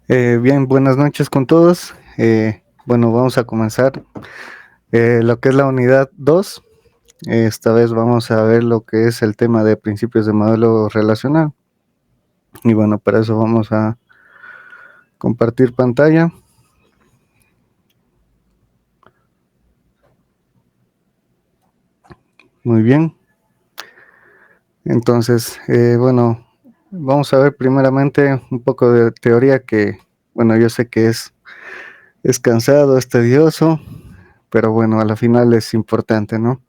Bien, buenas noches con todos. Bueno, vamos a comenzar lo que es la unidad 2. Esta vez vamos a ver lo que es el tema de principios de modelo relacional. Y bueno, para eso vamos a compartir pantalla. Muy bien. Entonces, bueno, vamos a ver primeramente un poco de teoría que, bueno, yo sé que es cansado, es tedioso, pero bueno, a la final es importante, ¿no?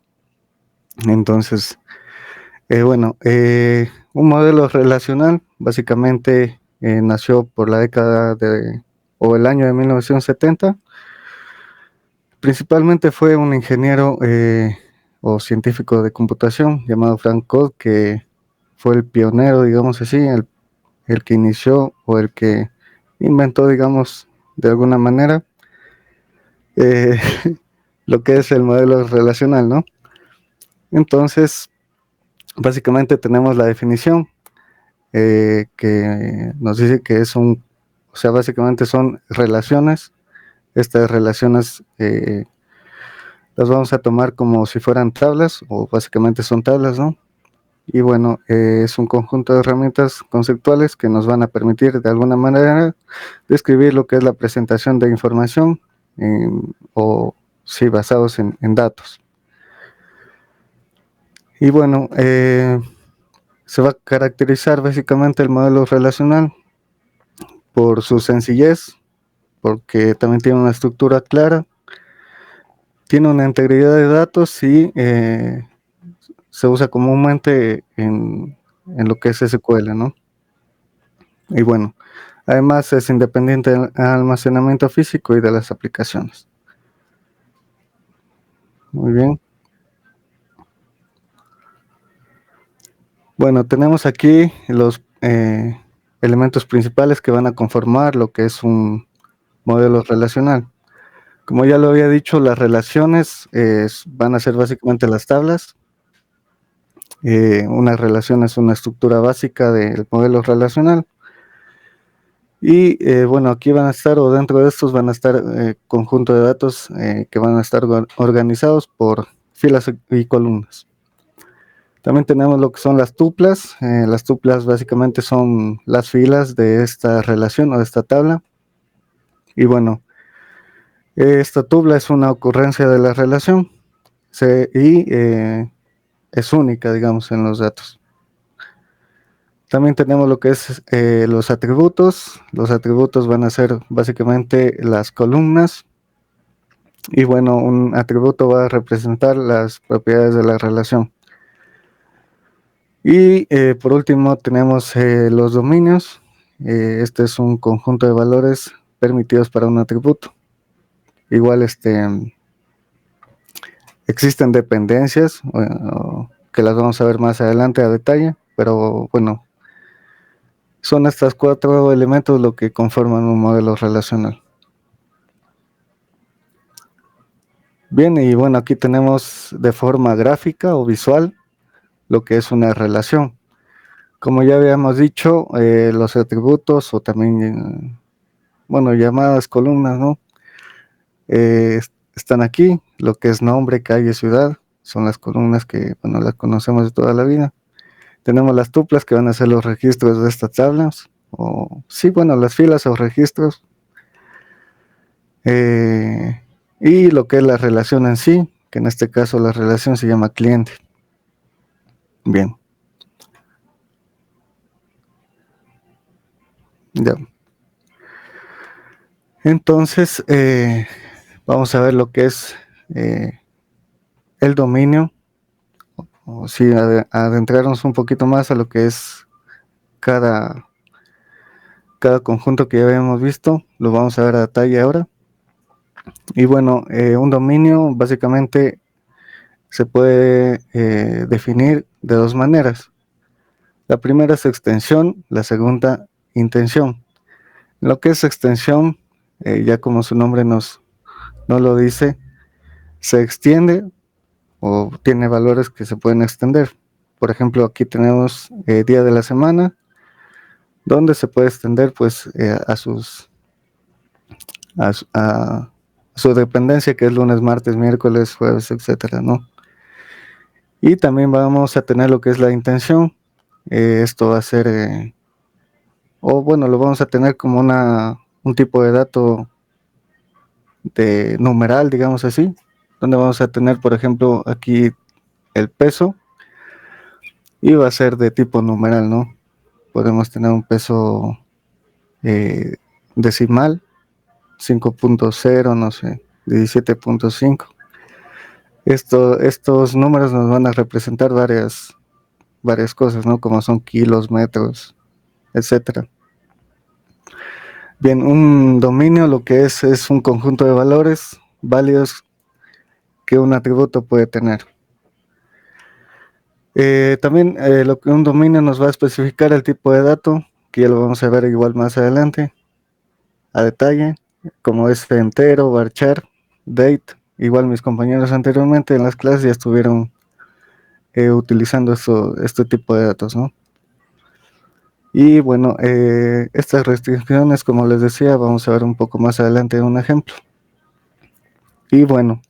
Entonces, un modelo relacional básicamente nació por la década o el año de 1970. Principalmente fue un ingeniero o científico de computación llamado Frank Code, que fue el pionero, digamos así, el que inició o el que inventó, digamos, de alguna manera, eh, lo que es el modelo relacional, ¿no? Entonces, básicamente tenemos la definición que nos dice que o sea, básicamente son relaciones. Estas relaciones las vamos a tomar como si fueran tablas, o básicamente son tablas, ¿no? Y bueno, es un conjunto de herramientas conceptuales que nos van a permitir de alguna manera describir lo que es la presentación de información o sí, basados en datos. Y bueno, se va a caracterizar básicamente el modelo relacional por su sencillez, porque también tiene una estructura clara, tiene una integridad de datos y se usa comúnmente en lo que es SQL, ¿no? Y bueno, además es independiente del almacenamiento físico y de las aplicaciones. Muy bien. Bueno, tenemos aquí los elementos principales que van a conformar lo que es un modelo relacional. Como ya lo había dicho, las relaciones van a ser básicamente las tablas. Una relación es una estructura básica del modelo relacional. Y bueno, aquí van a estar, o dentro de estos van a estar conjunto de datos que van a estar organizados por filas y columnas. También tenemos lo que son las tuplas. Las tuplas básicamente son las filas de esta relación o de esta tabla. Y bueno, esta tupla es una ocurrencia de la relación y es única, digamos, en los datos. También tenemos lo que es los atributos. Los atributos van a ser básicamente las columnas. Y bueno, un atributo va a representar las propiedades de la relación. Y por último tenemos los dominios. Este es un conjunto de valores permitidos para un atributo. Igual existen dependencias que las vamos a ver más adelante a detalle, pero bueno, son estos 4 elementos lo que conforman un modelo relacional. Bien, y bueno, aquí tenemos de forma gráfica o visual lo que es una relación. Como ya habíamos dicho, los atributos o también, bueno, llamadas columnas, ¿no? Están aquí, lo que es nombre, calle, ciudad, son las columnas que, bueno, las conocemos de toda la vida. Tenemos las tuplas que van a ser los registros de estas tablas, o sí, bueno, las filas o registros. Y lo que es la relación en sí, que en este caso la relación se llama cliente. Bien. Ya. Entonces, vamos a ver lo que es el dominio, o sí, adentrarnos un poquito más a lo que es cada conjunto que ya habíamos visto, lo vamos a ver a detalle ahora. Y bueno, un dominio básicamente se puede definir de 2 maneras. La primera es extensión, la segunda intención. Lo que es extensión, ya como su nombre nos lo dice, se extiende o tiene valores que se pueden extender. Por ejemplo, aquí tenemos día de la semana, donde se puede extender pues a su dependencia, que es lunes, martes, miércoles, jueves, etcétera, ¿no? Y también vamos a tener lo que es la intención. Esto va a ser, o bueno, lo vamos a tener como un tipo de dato de numeral, digamos así, donde vamos a tener, por ejemplo, aquí el peso y va a ser de tipo numeral, ¿no? Podemos tener un peso eh, decimal, 5.0, no sé, 17.5. Estos números nos van a representar varias cosas, ¿no? Como son kilos, metros, etcétera. Bien, un dominio lo que es un conjunto de valores válidos que un atributo puede tener. También lo que un dominio nos va a especificar el tipo de dato, que ya lo vamos a ver igual más adelante, a detalle, como es entero, varchar, date. Igual mis compañeros anteriormente en las clases ya estuvieron utilizando este tipo de datos, ¿no? Y bueno, estas restricciones, como les decía, vamos a ver un poco más adelante un ejemplo. Y bueno,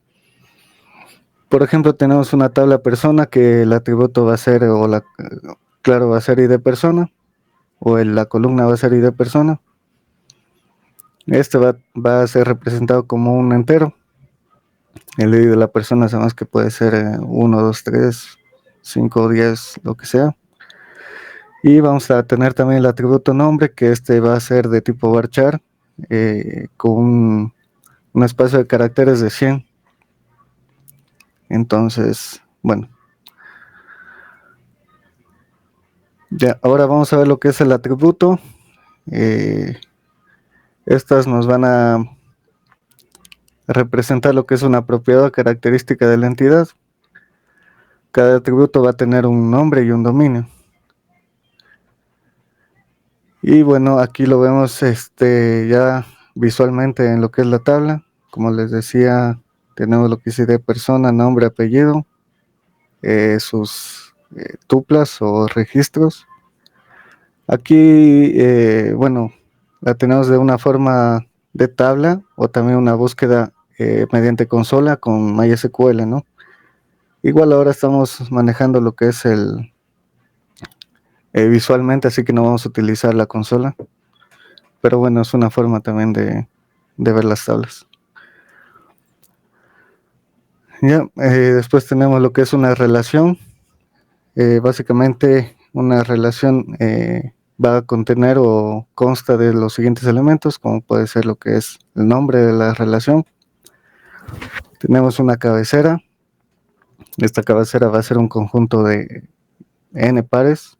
por ejemplo, tenemos una tabla persona que el atributo va a ser, claro, va a ser id persona, o la columna va a ser id persona. Este va a ser representado como un entero. El ID de la persona sabemos que puede ser 1, 2, 3, 5, 10, lo que sea. Y vamos a tener también el atributo nombre, que este va a ser de tipo varchar, con un espacio de caracteres de 100. Entonces, bueno, ya, ahora vamos a ver lo que es el atributo. Eh, Estas nos van a representar lo que es una propiedad o característica de la entidad. Cada atributo va a tener un nombre y un dominio. Y bueno, aquí lo vemos ya visualmente en lo que es la tabla. Como les decía, tenemos lo que es ID persona, nombre, apellido, sus tuplas o registros. Aquí, bueno, la tenemos de una forma de tabla o también una búsqueda mediante consola con MySQL, ¿no? Igual ahora estamos manejando lo que es visualmente, así que no vamos a utilizar la consola. Pero bueno, es una forma también de ver las tablas. Ya, después tenemos lo que es una relación. Básicamente, una relación va a contener o consta de los siguientes elementos, como puede ser lo que es el nombre de la relación. Tenemos una cabecera. Esta cabecera va a ser un conjunto de n pares,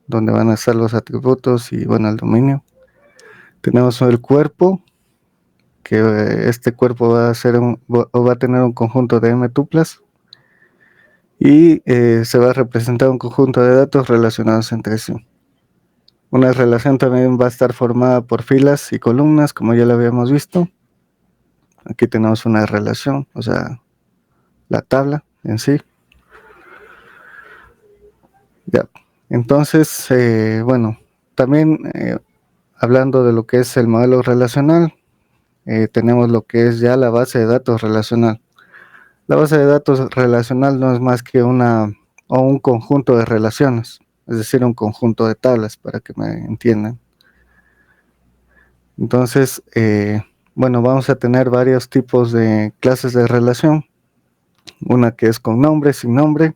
donde van a estar los atributos y bueno, el dominio. Tenemos el cuerpo, que este cuerpo va a tener un conjunto de m tuplas y se va a representar un conjunto de datos relacionados entre sí. Una relación también va a estar formada por filas y columnas, como ya lo habíamos visto. Aquí tenemos una relación, o sea, la tabla en sí. Ya. Entonces, bueno, también hablando de lo que es el modelo relacional, tenemos lo que es ya la base de datos relacional. La base de datos relacional no es más que un conjunto de relaciones, es decir, un conjunto de tablas, para que me entiendan. Entonces, bueno, vamos a tener varios tipos de clases de relación. Una que es con nombre, sin nombre.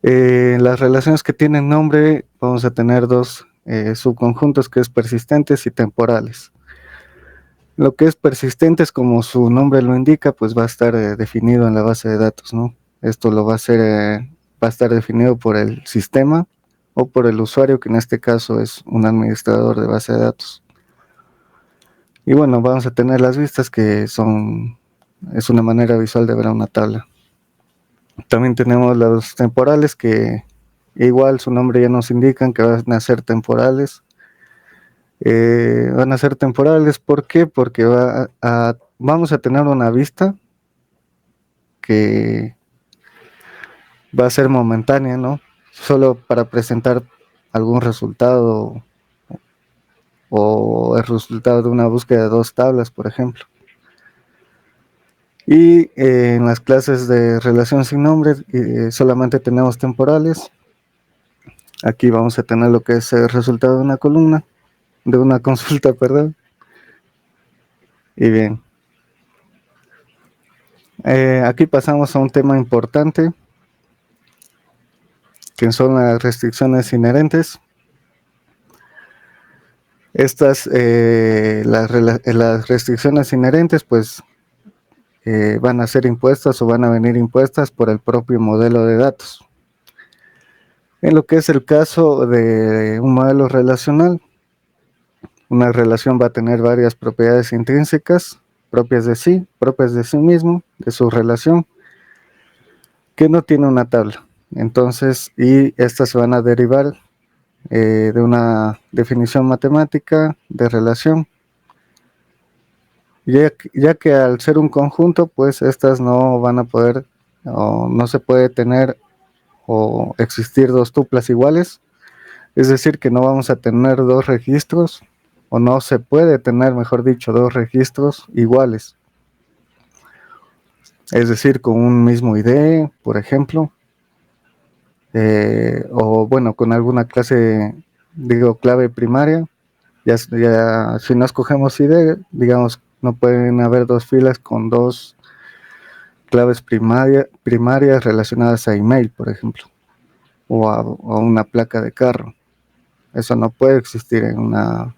Las relaciones que tienen nombre, vamos a tener dos subconjuntos, que es persistentes y temporales. Lo que es persistentes, como su nombre lo indica, pues va a estar definido en la base de datos, ¿no? Esto lo va a estar definido por el sistema o por el usuario, que en este caso es un administrador de base de datos. Y bueno, vamos a tener las vistas, es una manera visual de ver una tabla. También tenemos los temporales, que igual su nombre ya nos indican que van a ser temporales. Van a ser temporales, ¿por qué? Porque vamos a tener una vista que va a ser momentánea, ¿no? Solo para presentar algún resultado o el resultado de una búsqueda de dos tablas, por ejemplo. Y en las clases de relación sin nombre solamente tenemos temporales. Aquí vamos a tener lo que es el resultado de una columna, de una consulta, perdón. Y bien, aquí pasamos a un tema importante, que son las restricciones inherentes. Las restricciones inherentes, pues, van a ser impuestas o van a venir impuestas por el propio modelo de datos. En lo que es el caso de un modelo relacional, una relación va a tener varias propiedades intrínsecas, propias de sí mismo, de su relación, que no tiene una tabla. Entonces, y estas se van a derivar de una definición matemática de relación, ya que al ser un conjunto, pues estas no van a poder, o no se puede tener o existir dos tuplas iguales, es decir, que no vamos a tener dos registros, o no se puede tener, mejor dicho, dos registros iguales, es decir, con un mismo ID, por ejemplo, o bueno, con alguna clave primaria. Ya si no escogemos ID, digamos, no pueden haber dos filas con dos claves primarias relacionadas a email, por ejemplo, o a una placa de carro. Eso no puede existir en una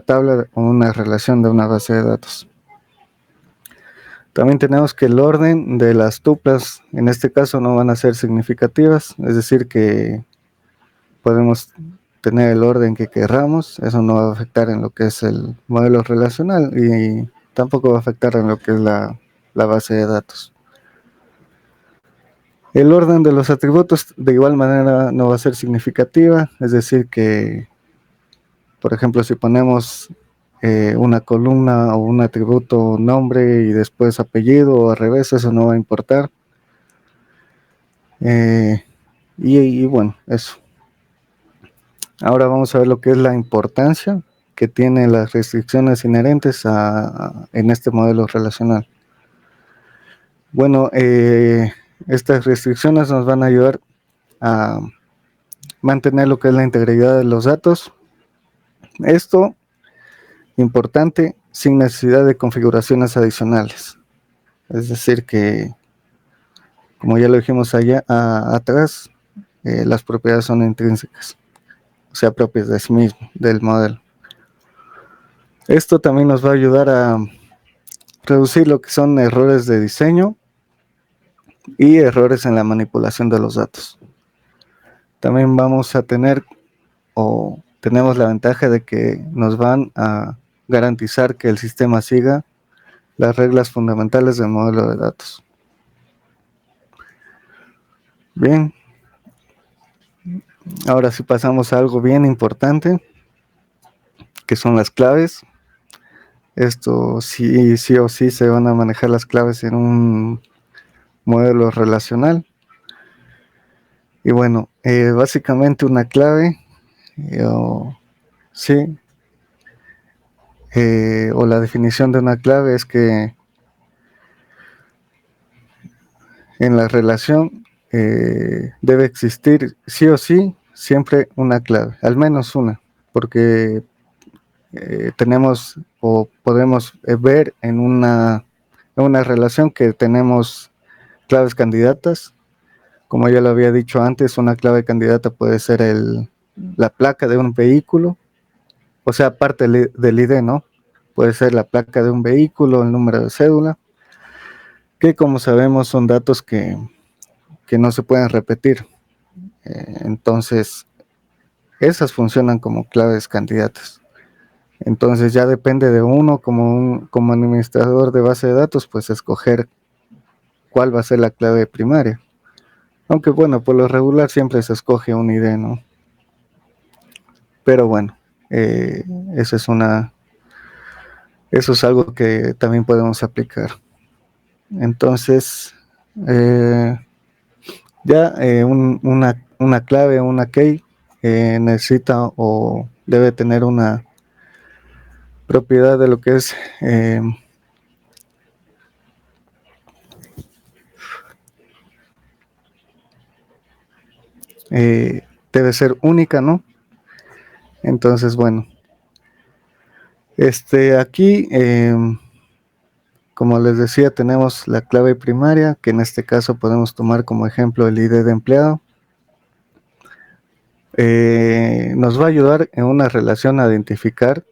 tabla o una relación de una base de datos. También tenemos que el orden de las tuplas, en este caso, no van a ser significativas, es decir, que podemos tener el orden que querramos, eso no va a afectar en lo que es el modelo relacional y tampoco va a afectar en lo que es la base de datos. El orden de los atributos de igual manera no va a ser significativa, es decir que, por ejemplo, si ponemos una columna o un atributo nombre y después apellido o al revés, eso no va a importar. Y bueno, eso. Ahora vamos a ver lo que es la importancia que tienen las restricciones inherentes en este modelo relacional. Bueno, estas restricciones nos van a ayudar a mantener lo que es la integridad de los datos. Esto, importante, sin necesidad de configuraciones adicionales. Es decir que, como ya lo dijimos atrás, las propiedades son intrínsecas, o sea, propias de sí mismo, del modelo. Esto también nos va a ayudar a reducir lo que son errores de diseño y errores en la manipulación de los datos. También vamos a tener o tenemos la ventaja de que nos van a garantizar que el sistema siga las reglas fundamentales del modelo de datos. Bien, ahora sí pasamos a algo bien importante, que son las claves. Esto sí o sí se van a manejar las claves en un modelo relacional. Y bueno, básicamente una clave, sí, o la definición de una clave es que en la relación debe existir sí o sí siempre una clave, al menos una, porque tenemos o podemos ver en una relación que tenemos claves candidatas. Como ya lo había dicho antes, una clave candidata puede ser la placa de un vehículo, o sea, aparte del ID, ¿no? Puede ser la placa de un vehículo, el número de cédula, que como sabemos son datos que no se pueden repetir. Entonces, esas funcionan como claves candidatas. Entonces ya depende de uno como administrador de base de datos, pues escoger cuál va a ser la clave primaria. Aunque bueno, por lo regular siempre se escoge un ID, ¿no? Pero bueno, eh, eso es algo que también podemos aplicar. Entonces, ya una clave, una key, necesita o debe tener una propiedad de lo que es debe ser única, ¿no? Entonces, bueno, aquí, como les decía, tenemos la clave primaria, que en este caso podemos tomar como ejemplo el ID de empleado. Nos va a ayudar en una relación a identificar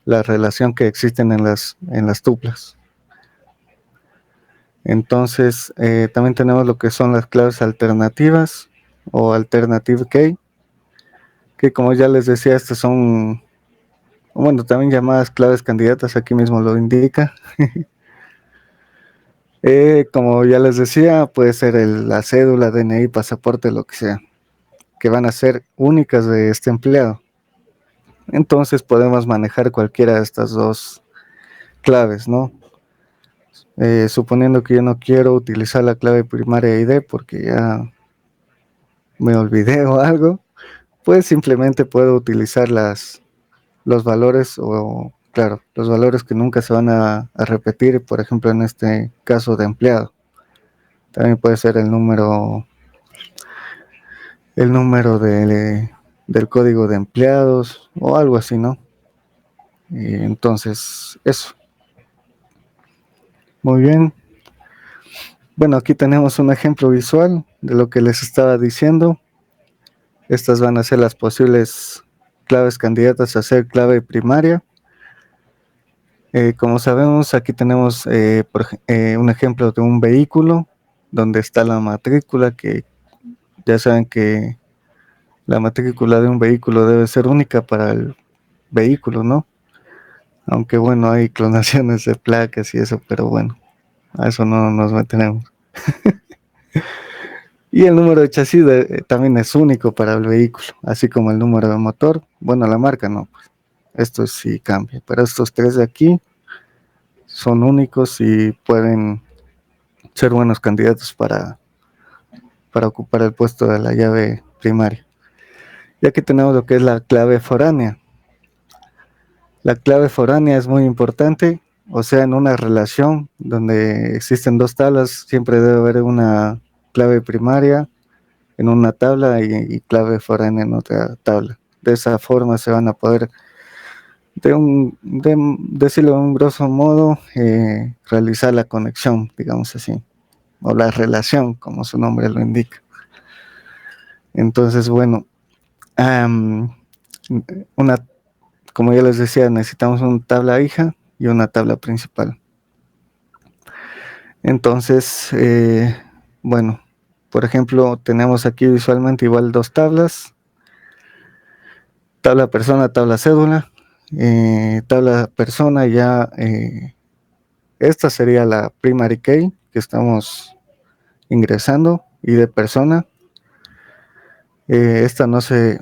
la relación que existen en las tuplas. Entonces, también tenemos lo que son las claves alternativas o alternative key, que como ya les decía, estas son, bueno, también llamadas claves candidatas, aquí mismo lo indica. Como ya les decía, puede ser la cédula, DNI, pasaporte, lo que sea, que van a ser únicas de este empleado. Entonces podemos manejar cualquiera de estas dos claves, ¿no? Suponiendo que yo no quiero utilizar la clave primaria ID porque ya me olvidé o algo, pues simplemente puedo utilizar los valores o, claro, los valores que nunca se van a repetir, por ejemplo, en este caso de empleado. También puede ser el número del código de empleados o algo así, ¿no? Y entonces, eso. Muy bien. Bueno, aquí tenemos un ejemplo visual de lo que les estaba diciendo. Estas van a ser las posibles claves candidatas a ser clave primaria. Como sabemos, aquí tenemos un ejemplo de un vehículo donde está la matrícula, que ya saben que la matrícula de un vehículo debe ser única para el vehículo, ¿no? Aunque bueno, hay clonaciones de placas y eso, pero bueno, a eso no nos mantenemos. Y el número de chasis también es único para el vehículo, así como el número de motor. Bueno, la marca no, pues, esto sí cambia, pero estos tres de aquí son únicos y pueden ser buenos candidatos para ocupar el puesto de la llave primaria. Y aquí tenemos lo que es la clave foránea. La clave foránea es muy importante, o sea, en una relación donde existen dos tablas, siempre debe haber una clave primaria en una tabla y clave foránea en otra tabla. De esa forma se van a poder, decirlo de un grosso modo, realizar la conexión, digamos así, o la relación, como su nombre lo indica. Entonces, bueno, una, como ya les decía, necesitamos una tabla hija y una tabla principal. Entonces, bueno, por ejemplo, tenemos aquí visualmente igual dos tablas, tabla persona, tabla cédula, tabla persona ya, esta sería la primary key que estamos ingresando y de persona, esta no se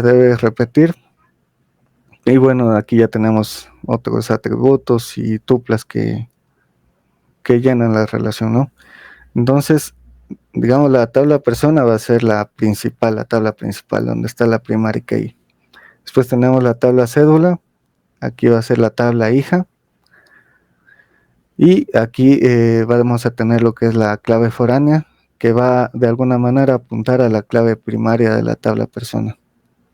debe repetir. Y bueno, aquí ya tenemos otros atributos y tuplas que llenan la relación, ¿no? Entonces, digamos, la tabla persona va a ser la tabla principal, donde está la primary key. Después tenemos la tabla cédula, aquí va a ser la tabla hija. Y aquí vamos a tener lo que es la clave foránea, que va de alguna manera a apuntar a la clave primaria de la tabla persona.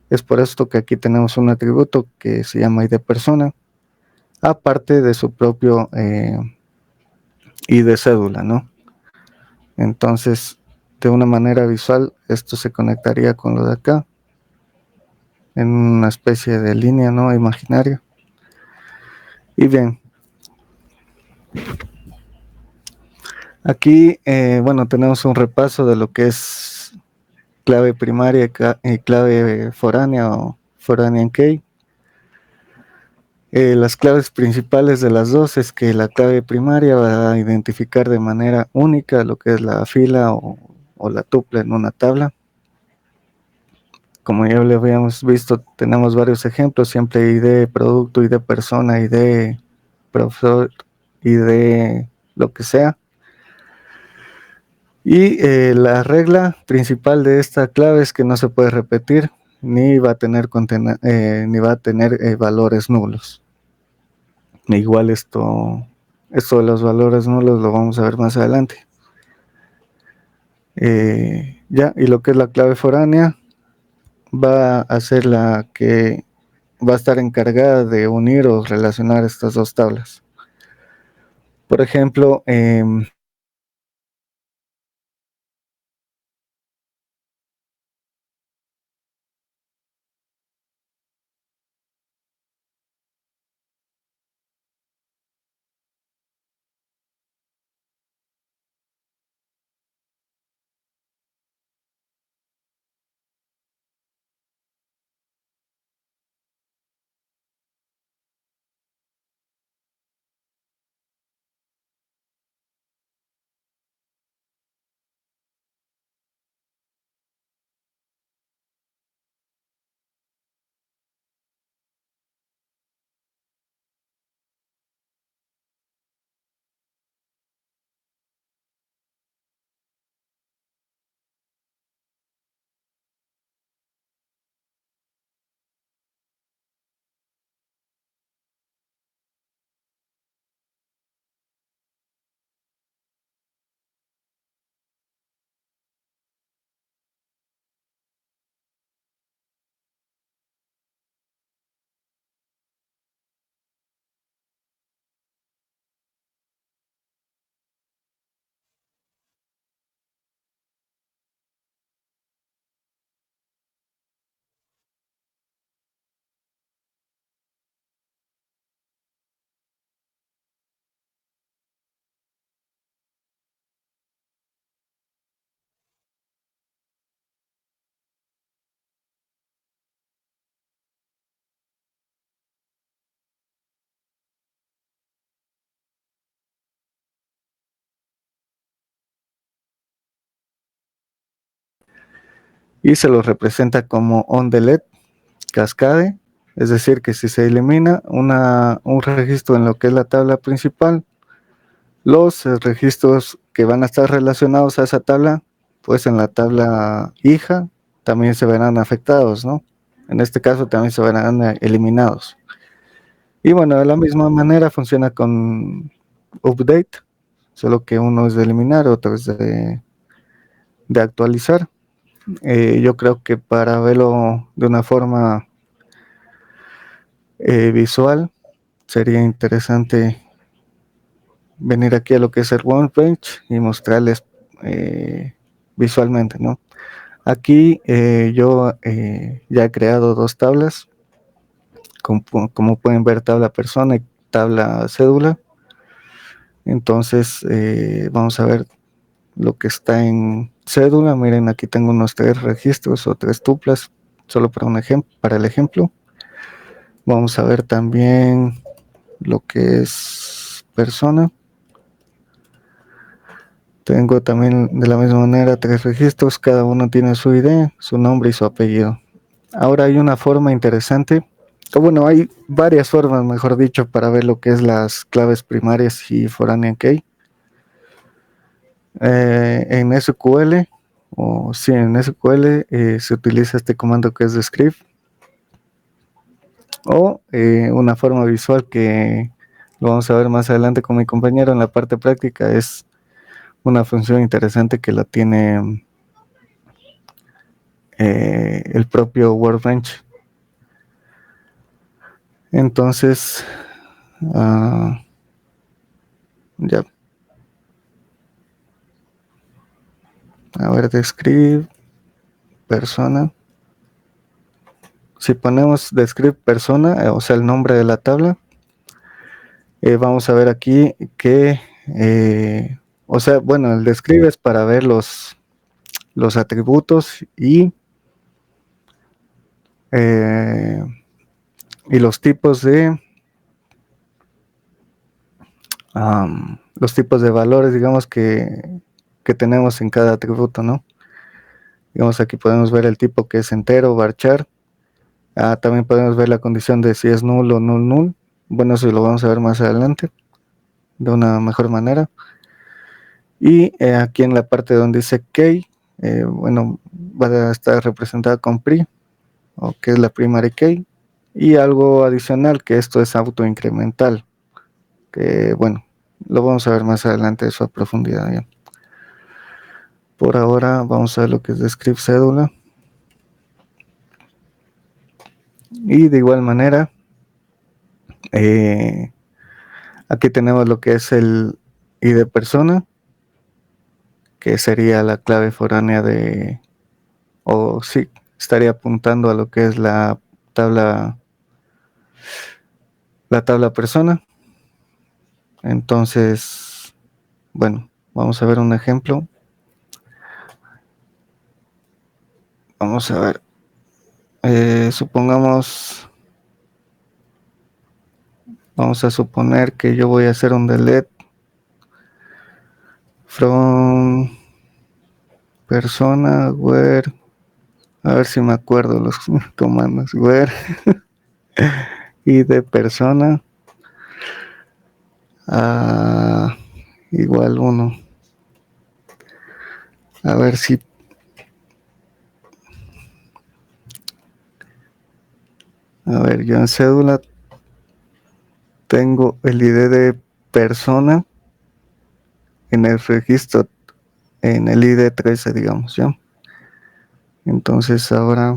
Es por esto que aquí tenemos un atributo que se llama ID persona, aparte de su propio ID cédula, ¿no? Entonces, de una manera visual, esto se conectaría con lo de acá, en una especie de línea, ¿no? Imaginaria. Y bien, aquí, bueno, tenemos un repaso de lo que es clave primaria y clave foránea o foránea key. Las claves principales de las dos es que la clave primaria va a identificar de manera única lo que es la fila o la tupla en una tabla. Como ya lo habíamos visto, tenemos varios ejemplos, siempre ID producto, ID persona, ID profesor, ID lo que sea. Y la regla principal de esta clave es que no se puede repetir. ni va a tener, ni va a tener valores nulos. Igual esto de los valores nulos lo vamos a ver más adelante. Ya, y lo que es la clave foránea va a ser la que va a estar encargada de unir o relacionar estas dos tablas. Por ejemplo, y se los representa como on delete, cascade, es decir, que si se elimina un registro en lo que es la tabla principal, los registros que van a estar relacionados a esa tabla, pues en la tabla hija también se verán afectados, ¿no? En este caso también se verán eliminados. Y bueno, de la misma manera funciona con update, solo que uno es de eliminar, otro es de actualizar. Yo creo que para verlo de una forma visual, sería interesante venir aquí a lo que es el Workbench y mostrarles visualmente, ¿no? Aquí yo ya he creado dos tablas, como pueden ver, tabla persona y tabla cédula. Entonces vamos a ver lo que está en cédula. Miren, aquí tengo unos 3 registros o 3 tuplas, solo para el ejemplo. Vamos a ver también lo que es persona. Tengo también de la misma manera 3 registros, cada uno tiene su ID, su nombre y su apellido. Ahora hay una forma interesante, o bueno, hay varias formas, mejor dicho, para ver lo que es las claves primarias y foránea key. En SQL, o sí, en SQL se utiliza este comando que es de script, o una forma visual que lo vamos a ver más adelante con mi compañero en la parte práctica, es una función interesante que la tiene el propio Workbench. Entonces, ya, a ver, describe persona. Si ponemos describe persona, o sea, el nombre de la tabla, vamos a ver aquí que, o sea, bueno, el describe es para ver los atributos y los tipos de valores, digamos, que tenemos en cada atributo, ¿no? Digamos, aquí podemos ver el tipo que es entero, varchar. También podemos ver la condición de si es null o null. Bueno, eso lo vamos a ver más adelante de una mejor manera. Y aquí en la parte donde dice key, bueno, va a estar representada con pri. o que es la primary key, y algo adicional que esto es autoincremental, que bueno, lo vamos a ver más adelante eso a profundidad ya. Por ahora vamos a ver lo que es de script cédula. Y de igual manera, aquí tenemos lo que es el ID persona, que sería la clave foránea de, o sí, estaría apuntando a lo que es tabla, la tabla persona. Entonces, bueno, vamos a ver un ejemplo. Vamos a ver, supongamos, vamos a suponer que yo voy a hacer un delete from persona where, a ver si me acuerdo los comandos, where y de persona a igual 1. A ver si, a ver, yo en cédula tengo el ID de persona en el registro, en el ID 13, digamos, ¿ya? Entonces ahora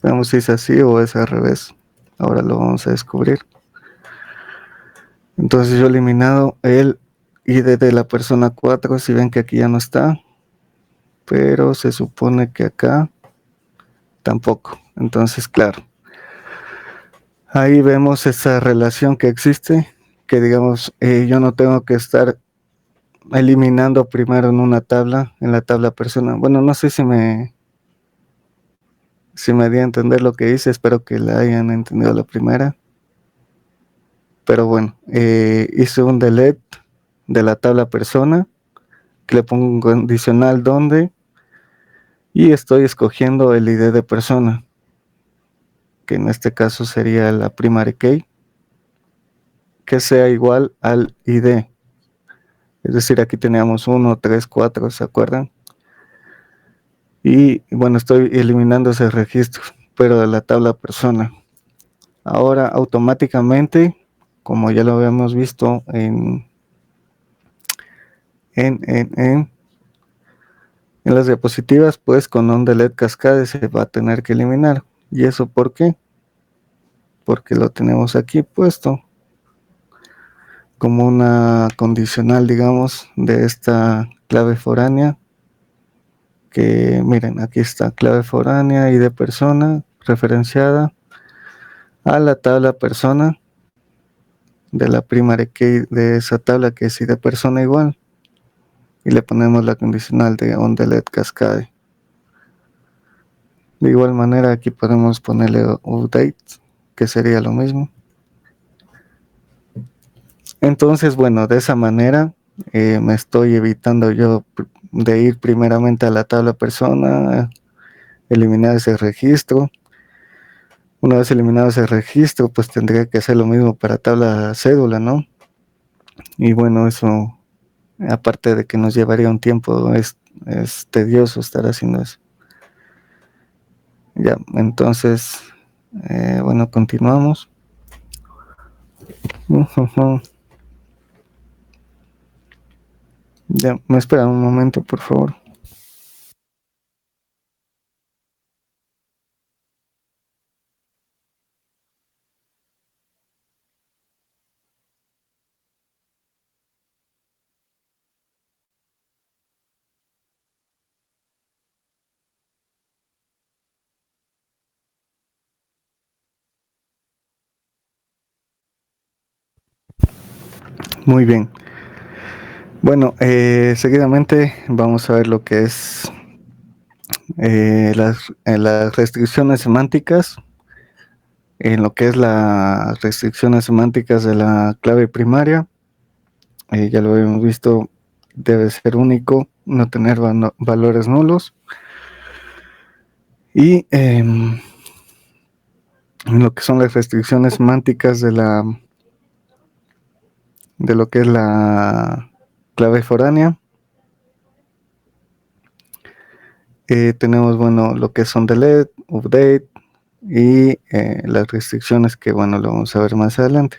veamos si es así o es al revés. Ahora lo vamos a descubrir. Entonces yo he eliminado el ID de la persona 4, si ven que aquí ya no está, pero se supone que acá tampoco. Entonces, claro, ahí vemos esa relación que existe, que digamos, yo no tengo que estar eliminando primero en una tabla, en la tabla persona. Bueno, no sé si me di a entender lo que hice, espero que la hayan entendido la primera. Pero bueno, hice un delete de la tabla persona, que le pongo un condicional donde, y estoy escogiendo el ID de persona, que en este caso sería la primary key, que sea igual al ID. Es decir, aquí teníamos 1, 3, 4, ¿se acuerdan? Y bueno, estoy eliminando ese registro, pero de la tabla persona. Ahora automáticamente, como ya lo habíamos visto en las diapositivas, pues con un delete cascade se va a tener que eliminar. ¿Y eso por qué? Porque lo tenemos aquí puesto como una condicional, digamos, de esta clave foránea, que miren, aquí está clave foránea y de persona referenciada a la tabla persona de la primary key de esa tabla, que es de persona igual, y le ponemos la condicional de on delete cascade. De igual manera aquí podemos ponerle update, que sería lo mismo. Entonces, bueno, de esa manera me estoy evitando yo de ir primeramente a la tabla persona, eliminar ese registro. Una vez eliminado ese registro, pues tendría que hacer lo mismo para tabla cédula, ¿no? Y bueno, eso, aparte de que nos llevaría un tiempo, es tedioso estar haciendo eso. Ya, entonces, bueno, continuamos. Ya, me espera un momento, por favor. Muy bien. Bueno, seguidamente vamos a ver lo que es las restricciones semánticas, en lo que es las restricciones semánticas de la clave primaria. Ya lo habíamos visto, debe ser único, no tener valores nulos. Y en lo que son las restricciones semánticas de lo que es la clave foránea, Tenemos, bueno, lo que son delete, update y las restricciones que, bueno, lo vamos a ver más adelante.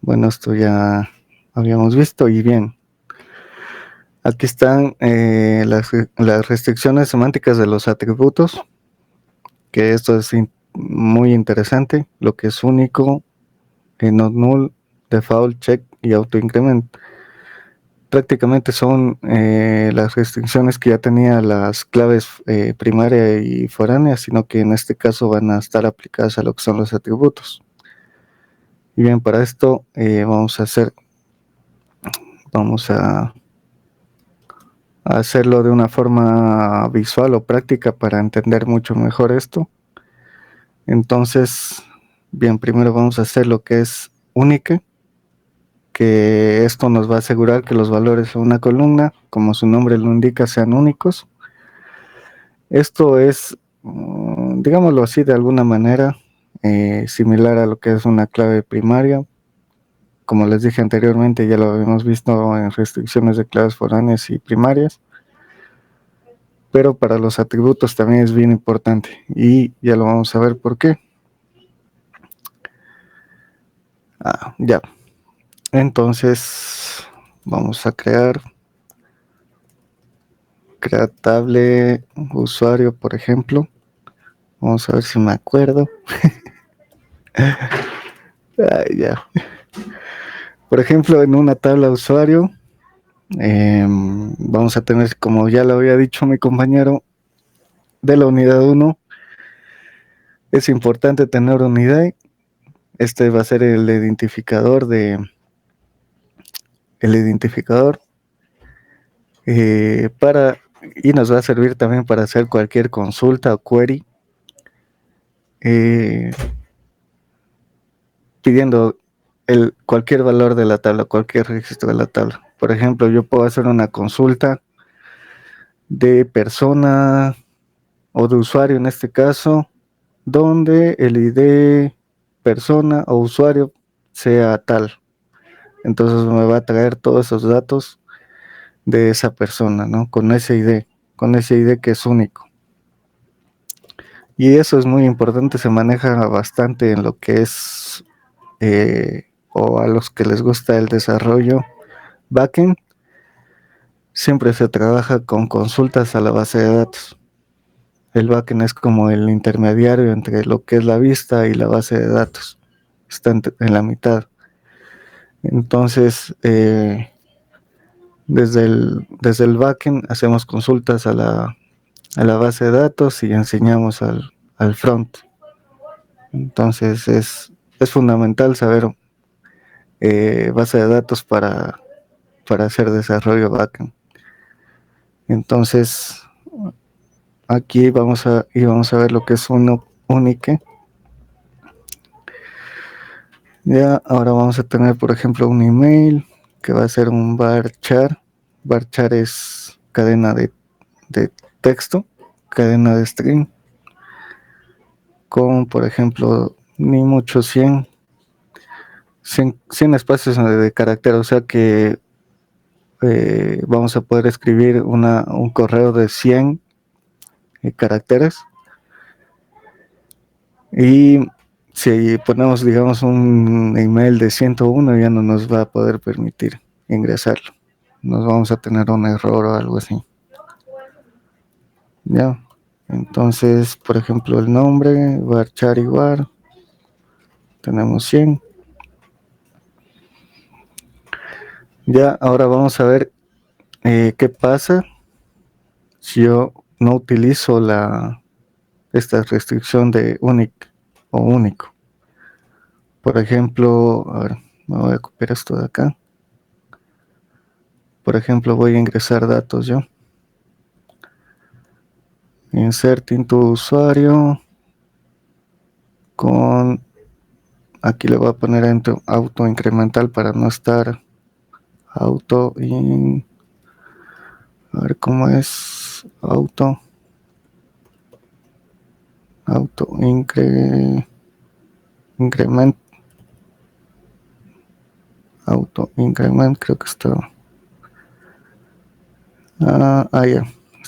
Bueno, esto ya habíamos visto y bien. Aquí están las restricciones semánticas de los atributos, que esto es muy interesante, lo que es único, not null, default, check y auto increment. Prácticamente son las restricciones que ya tenía las claves primaria y foránea, sino que en este caso van a estar aplicadas a lo que son los atributos. Y bien, para esto vamos a hacerlo de una forma visual o práctica para entender mucho mejor esto. Entonces, bien, primero vamos a hacer lo que es única, que esto nos va a asegurar que los valores de una columna, como su nombre lo indica, sean únicos. Esto es, digámoslo así, de alguna manera similar a lo que es una clave primaria. Como les dije anteriormente, ya lo habíamos visto en restricciones de claves foráneas y primarias, pero para los atributos también es bien importante y ya lo vamos a ver por qué. Ya. Entonces, vamos a crear table usuario, por ejemplo. Vamos a ver si me acuerdo. Ya. Por ejemplo, en una tabla usuario, vamos a tener, como ya lo había dicho mi compañero de la unidad 1, es importante tener un ID. Este va a ser el identificador y nos va a servir también para hacer cualquier consulta o query pidiendo cualquier valor de la tabla, cualquier registro de la tabla. Por ejemplo, yo puedo hacer una consulta de persona o de usuario en este caso, donde el ID persona o usuario sea tal. Entonces me va a traer todos esos datos de esa persona, ¿no? Con ese ID que es único. Y eso es muy importante, se maneja bastante en lo que es, o a los que les gusta el desarrollo backend, siempre se trabaja con consultas a la base de datos. El backend es como el intermediario entre lo que es la vista y la base de datos. Está en la mitad. Entonces, desde el backend hacemos consultas a la base de datos y enseñamos al front. Entonces, es fundamental saber base de datos para hacer desarrollo backend. Entonces, aquí vamos a ver lo que es unique. Ya, ahora vamos a tener, por ejemplo, un email que va a ser un varchar. Varchar es cadena de texto, cadena de string, con, por ejemplo, ni mucho 100 espacios de carácter, o sea que vamos a poder escribir un correo de 100 caracteres. Y si ponemos, digamos, un email de 101, ya no nos va a poder permitir ingresarlo. Nos vamos a tener un error o algo así. Ya. Entonces, por ejemplo, el nombre, varchar igual. Tenemos 100. Ya, ahora vamos a ver qué pasa si yo no utilizo esta restricción de unique o único. Por ejemplo, a ver, me voy a copiar esto de acá. Por ejemplo, voy a ingresar datos yo. Insert into usuario con, aquí le voy a poner auto incremental para no estar auto a ver cómo es auto increment auto increment, creo que está ya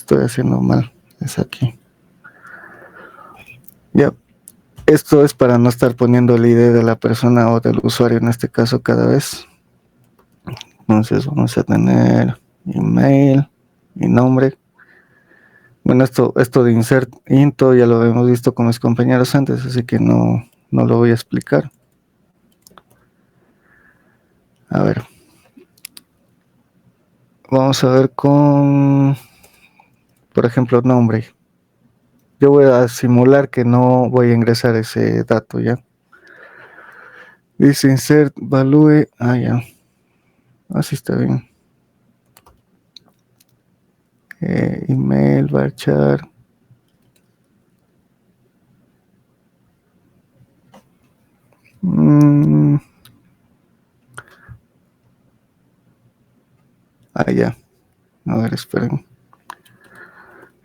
estoy haciendo mal, es aquí. Ya, esto es para no estar poniendo el ID de la persona o del usuario en este caso cada vez. Entonces vamos a tener email y nombre. Bueno, esto de insert into ya lo hemos visto con mis compañeros antes, así que no lo voy a explicar. A ver, vamos a ver con, por ejemplo, nombre. Yo voy a simular que no voy a ingresar ese dato, ¿ya? Dice insert value, ya, así está bien. Email, varchar. Ya. A ver, esperen.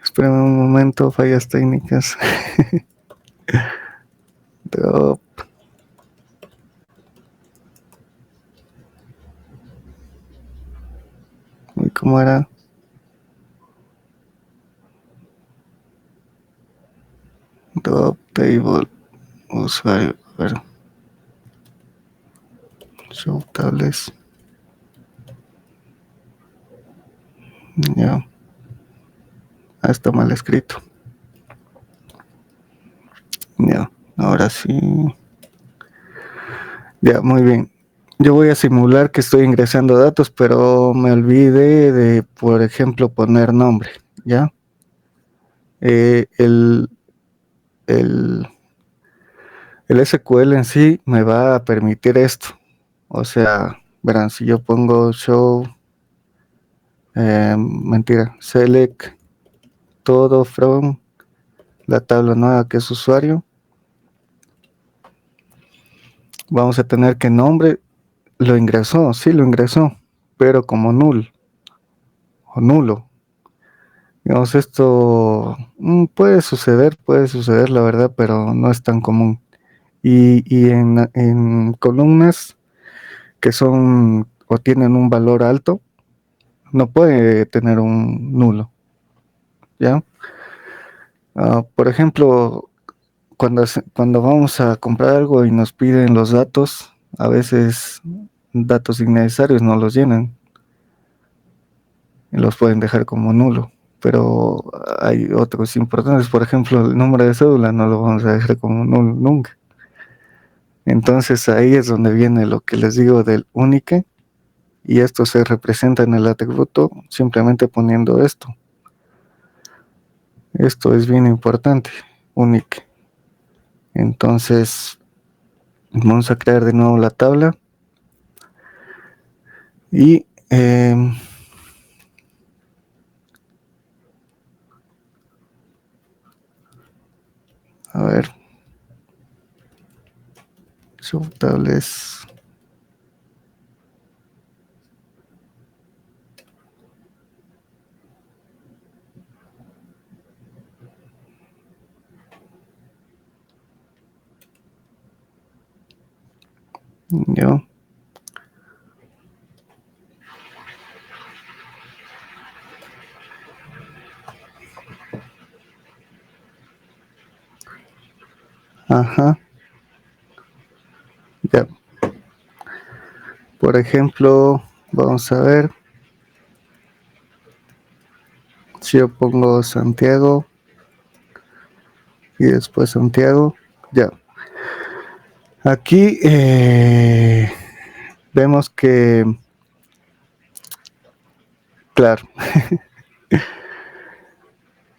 Esperen un momento, fallas técnicas. Drop. Uy, ¿cómo era? Drop table. Usuario. A ver. Show tables. Ya. Está mal escrito. Ya. Ahora sí. Ya, muy bien. Yo voy a simular que estoy ingresando datos, pero me olvidé de, por ejemplo, poner nombre, ¿ya? El SQL en sí me va a permitir esto. O sea, verán, si yo pongo show, mentira, select todo from la tabla nueva que es usuario, vamos a tener que nombre lo ingresó, sí lo ingresó, pero como null o nulo. Digamos, esto puede suceder, la verdad, pero no es tan común. Y en columnas que son o tienen un valor alto, no puede tener un nulo, ¿ya? Por ejemplo, cuando vamos a comprar algo y nos piden los datos, a veces datos innecesarios no los llenan y los pueden dejar como nulo. Pero hay otros importantes, por ejemplo, el número de cédula no lo vamos a dejar como nulo nunca. Entonces ahí es donde viene lo que les digo del unique, y esto se representa en el atributo simplemente poniendo esto. Esto es bien importante, unique. Entonces vamos a crear de nuevo la tabla y a ver, subtables. Yo. Ajá. Ya. Por ejemplo, vamos a ver. Si yo pongo Santiago y después Santiago, ya. Aquí vemos que, claro,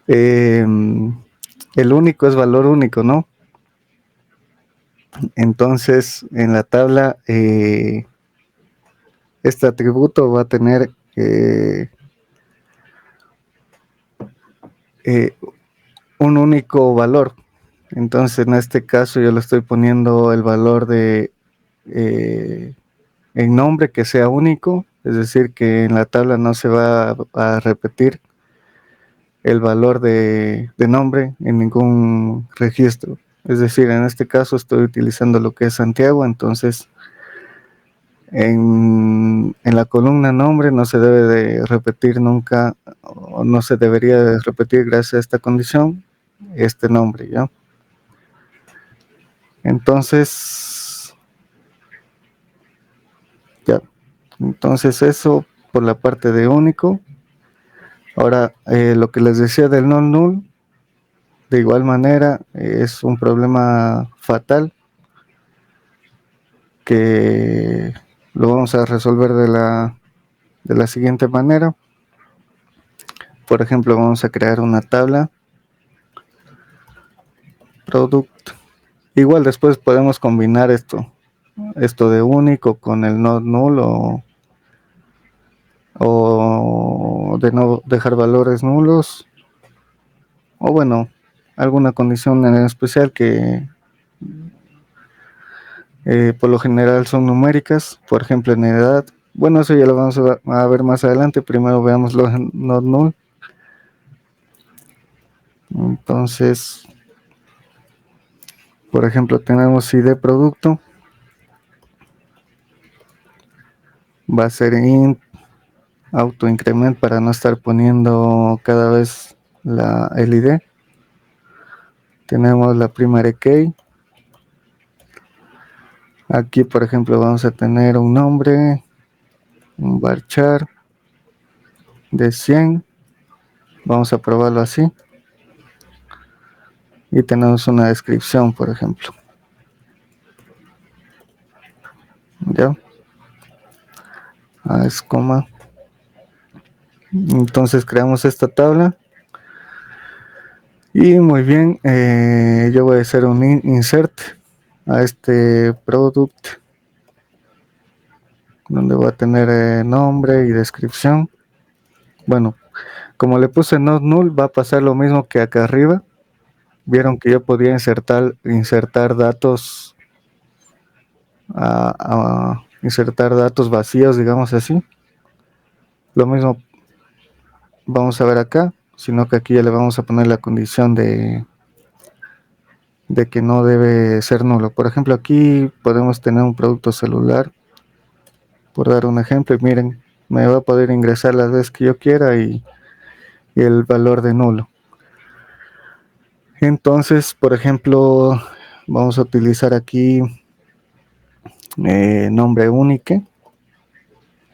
el único es valor único, ¿no? Entonces, en la tabla, este atributo va a tener un único valor. Entonces, en este caso, yo le estoy poniendo el valor de en nombre que sea único, es decir, que en la tabla no se va a repetir el valor de nombre en ningún registro. Es decir, en este caso estoy utilizando lo que es Santiago, entonces En la columna nombre no se debe de repetir nunca, o no se debería de repetir gracias a esta condición, este nombre, ¿ya? Entonces, ya. Entonces eso por la parte de único. Ahora, lo que les decía del non null, de igual manera, es un problema fatal que lo vamos a resolver de la siguiente manera. Por ejemplo, vamos a crear una tabla product. Igual después podemos combinar esto de único con el not null o de no dejar valores nulos, o bueno, alguna condición en especial que por lo general son numéricas, por ejemplo en edad. Bueno, eso ya lo vamos a ver más adelante. Primero veamos los not null. Entonces, por ejemplo, tenemos id producto, va a ser int auto increment para no estar poniendo cada vez el id. Tenemos la primary key. Aquí, por ejemplo, vamos a tener un nombre, un varchar de 100. Vamos a probarlo así. Y tenemos una descripción, por ejemplo. ¿Ya? Es coma. Entonces creamos esta tabla. Y muy bien, yo voy a hacer un insert a este product, donde voy a tener nombre y descripción. Bueno, como le puse not null, va a pasar lo mismo que acá arriba. Vieron que yo podía insertar datos insertar datos vacíos, digamos así. Lo mismo vamos a ver acá, sino que aquí ya le vamos a poner la condición de que no debe ser nulo. Por ejemplo, aquí podemos tener un producto celular, por dar un ejemplo, y miren, me va a poder ingresar las veces que yo quiera y el valor de nulo. Entonces, por ejemplo, vamos a utilizar aquí nombre único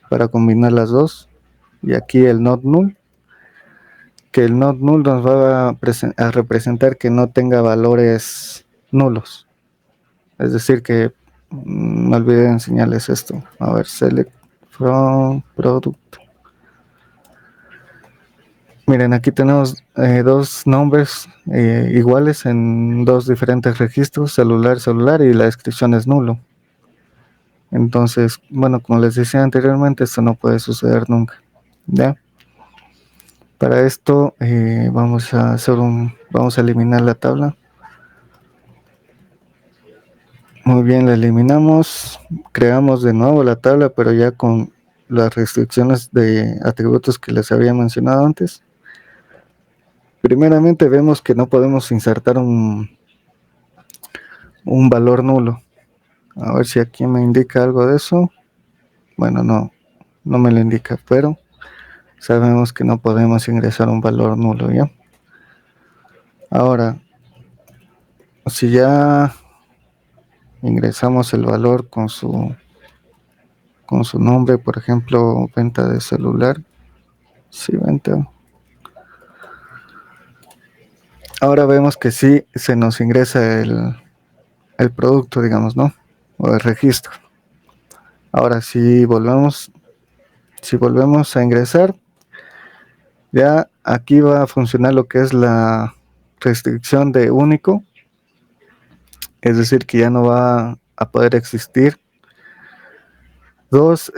para combinar las dos, y aquí el not null, que el not null nos va a representar que no tenga valores nulos, es decir que me olvidé de enseñarles esto. A ver, select from product. Miren, aquí tenemos dos nombres iguales en dos diferentes registros, celular, y la descripción es nulo. Entonces, bueno, como les decía anteriormente, esto no puede suceder nunca, ¿ya? Para esto vamos a eliminar la tabla. Muy bien, la eliminamos, creamos de nuevo la tabla, pero ya con las restricciones de atributos que les había mencionado antes. Primeramente vemos que no podemos insertar un valor nulo. A ver si aquí me indica algo de eso. Bueno, no me lo indica, pero sabemos que no podemos ingresar un valor nulo, ¿ya? Ahora, si ya ingresamos el valor con su nombre, por ejemplo, venta de celular. Sí, venta. Ahora vemos que sí se nos ingresa el producto, digamos, ¿no? O el registro. Ahora, si volvemos a ingresar, ya aquí va a funcionar lo que es la restricción de único, es decir, que ya no va a poder existir dos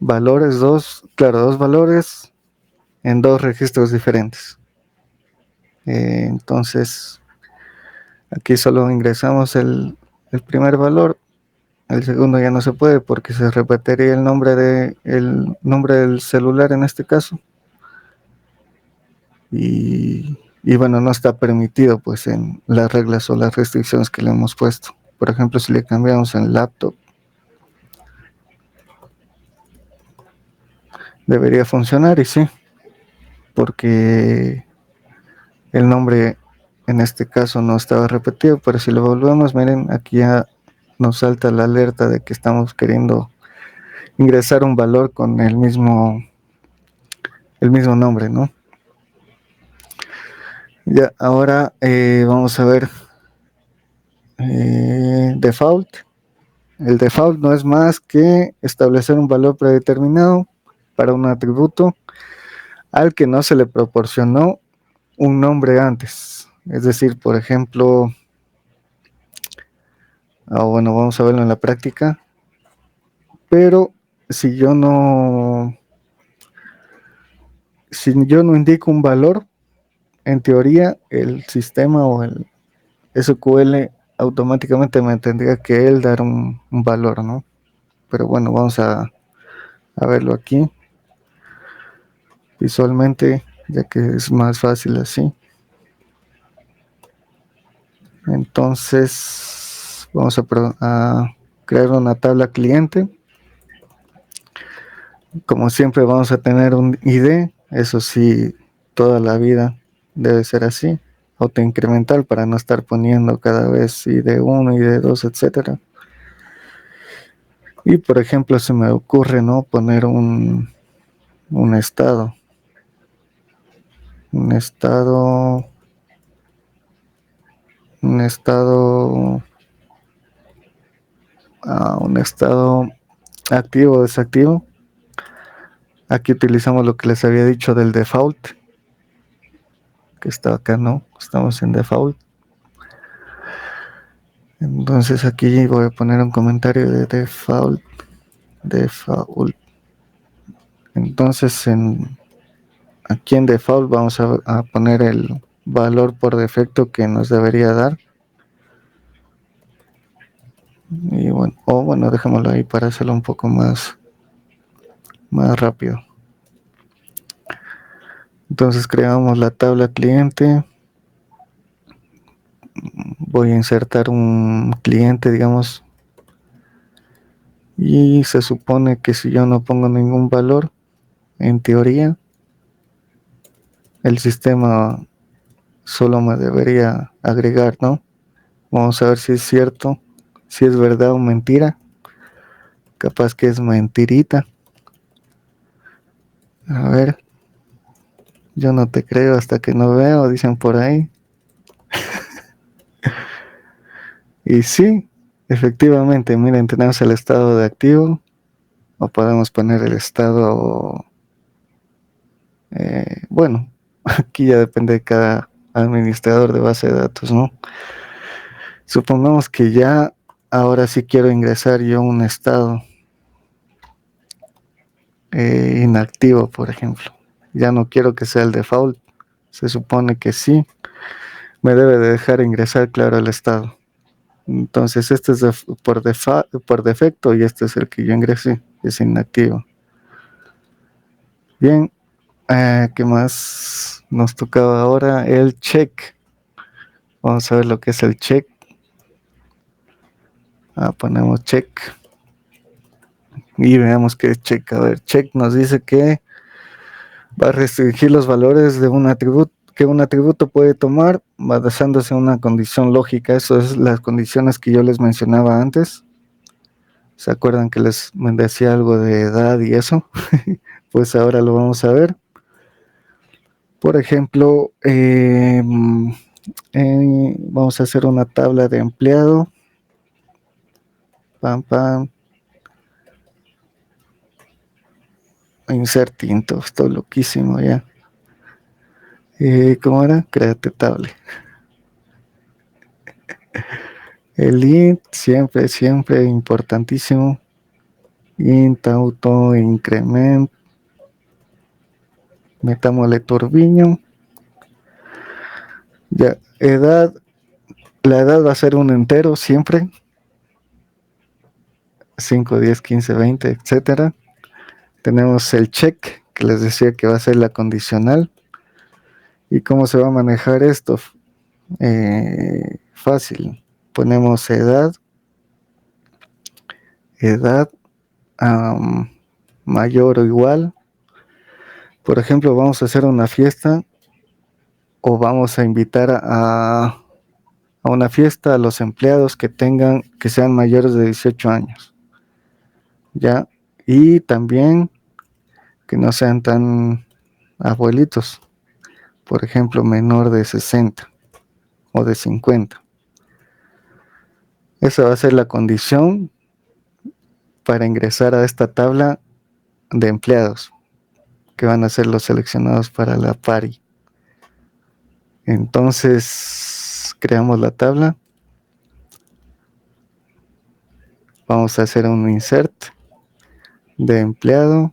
valores, dos valores en dos registros diferentes. Entonces, aquí solo ingresamos el primer valor, el segundo ya no se puede porque se repetiría el nombre del celular en este caso. Y bueno, no está permitido pues en las reglas o las restricciones que le hemos puesto. Por ejemplo, si le cambiamos en laptop, debería funcionar y sí, porque el nombre en este caso no estaba repetido, pero si lo volvemos, miren, aquí ya nos salta la alerta de que estamos queriendo ingresar un valor con el mismo nombre, ¿no? Ya, ahora vamos a ver default. El default no es más que establecer un valor predeterminado para un atributo al que no se le proporcionó un nombre antes. Es decir, por ejemplo, bueno, vamos a verlo en la práctica, pero si yo no, si yo no indico un valor, en teoría el sistema o el SQL automáticamente me tendría que él dar un valor, ¿no? Pero bueno, vamos a verlo aquí visualmente, ya que es más fácil así. Entonces, vamos a crear una tabla cliente. Como siempre vamos a tener un ID, eso sí, toda la vida debe ser así, autoincremental para no estar poniendo cada vez ID1, ID2, etcétera. Y por ejemplo, se me ocurre, ¿no? Poner un estado, un estado, un estado, un estado activo o desactivo. Aquí utilizamos lo que les había dicho del default, que está acá, ¿no? Estamos en default. Entonces aquí voy a poner un comentario de default. Entonces aquí en default vamos a poner el valor por defecto que nos debería dar. Y bueno, bueno, dejémoslo ahí para hacerlo un poco más rápido. Entonces creamos la tabla cliente. Voy a insertar un cliente, digamos, y se supone que si yo no pongo ningún valor, en teoría, el sistema solo me debería agregar, ¿no? Vamos a ver si es cierto, si es verdad o mentira. Capaz que es mentirita. A ver, yo no te creo hasta que no veo, dicen por ahí. Y sí, efectivamente, miren, tenemos el estado de activo, o podemos poner el estado, bueno, aquí ya depende de cada administrador de base de datos, ¿no? Supongamos que ya ahora sí quiero ingresar yo un estado inactivo, por ejemplo. Ya no quiero que sea el default. Se supone que sí, me debe de dejar ingresar, claro, el estado. Entonces este es por defecto y este es el que yo ingresé, es inactivo. Bien, ¿qué más nos tocaba ahora? El check. Vamos a ver lo que es el check. Ponemos check y veamos qué es check. A ver, check nos dice que va a restringir los valores de un atributo que un atributo puede tomar basándose en una condición lógica. Eso es las condiciones que yo les mencionaba antes. ¿Se acuerdan que les decía algo de edad y eso? Pues ahora lo vamos a ver. Por ejemplo, vamos a hacer una tabla de empleado. Pam, pam. Insert into. Estoy loquísimo ya. ¿Cómo era? Créate tabla. El int siempre, siempre importantísimo. Int auto increment. Metámosle turbiño. Ya, edad. La edad va a ser un entero siempre. 5, 10, 15, 20, etcétera. Tenemos el check, que les decía que va a ser la condicional. ¿Y cómo se va a manejar esto? Fácil. Ponemos edad mayor o igual Por ejemplo, vamos a hacer una fiesta o vamos a invitar a una fiesta a los empleados que sean mayores de 18 años, ¿ya? Y también que no sean tan abuelitos, por ejemplo, menor de 60 o de 50. Esa va a ser la condición para ingresar a esta tabla de empleados, que van a ser los seleccionados para la PARI. Entonces, creamos la tabla. Vamos a hacer un insert de empleado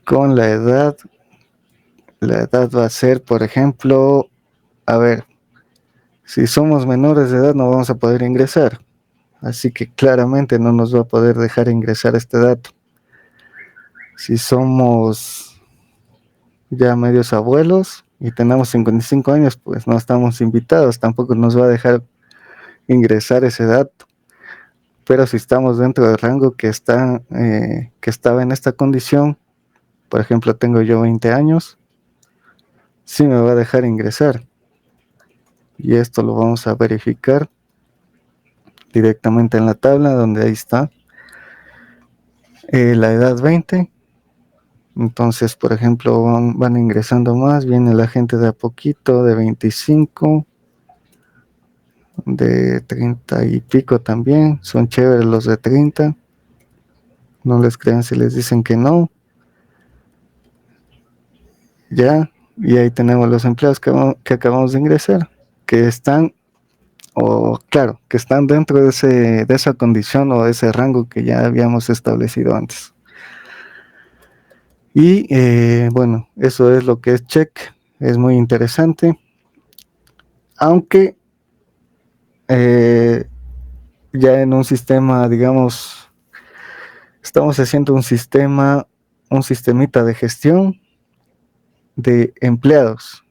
con la edad. La edad va a ser, por ejemplo, a ver, si somos menores de edad no vamos a poder ingresar. Así que claramente no nos va a poder dejar ingresar este dato. Si somos ya medios abuelos y tenemos 55 años, pues no estamos invitados, tampoco nos va a dejar ingresar ese dato. Pero si estamos dentro del rango que estaba en esta condición, por ejemplo, tengo yo 20 años, sí me va a dejar ingresar. Y esto lo vamos a verificar directamente en la tabla, donde ahí está la edad 20. Entonces, por ejemplo, van ingresando más, viene la gente de a poquito, de 25, de 30 y pico también, son chéveres los de 30, no les crean si les dicen que no, ya, y ahí tenemos los empleados que acabamos de ingresar, que están, o claro, que están dentro de esa condición o de ese rango que ya habíamos establecido antes. Y bueno, eso es lo que es check, es muy interesante, aunque ya en un sistema, digamos, estamos haciendo un sistemita de gestión de empleados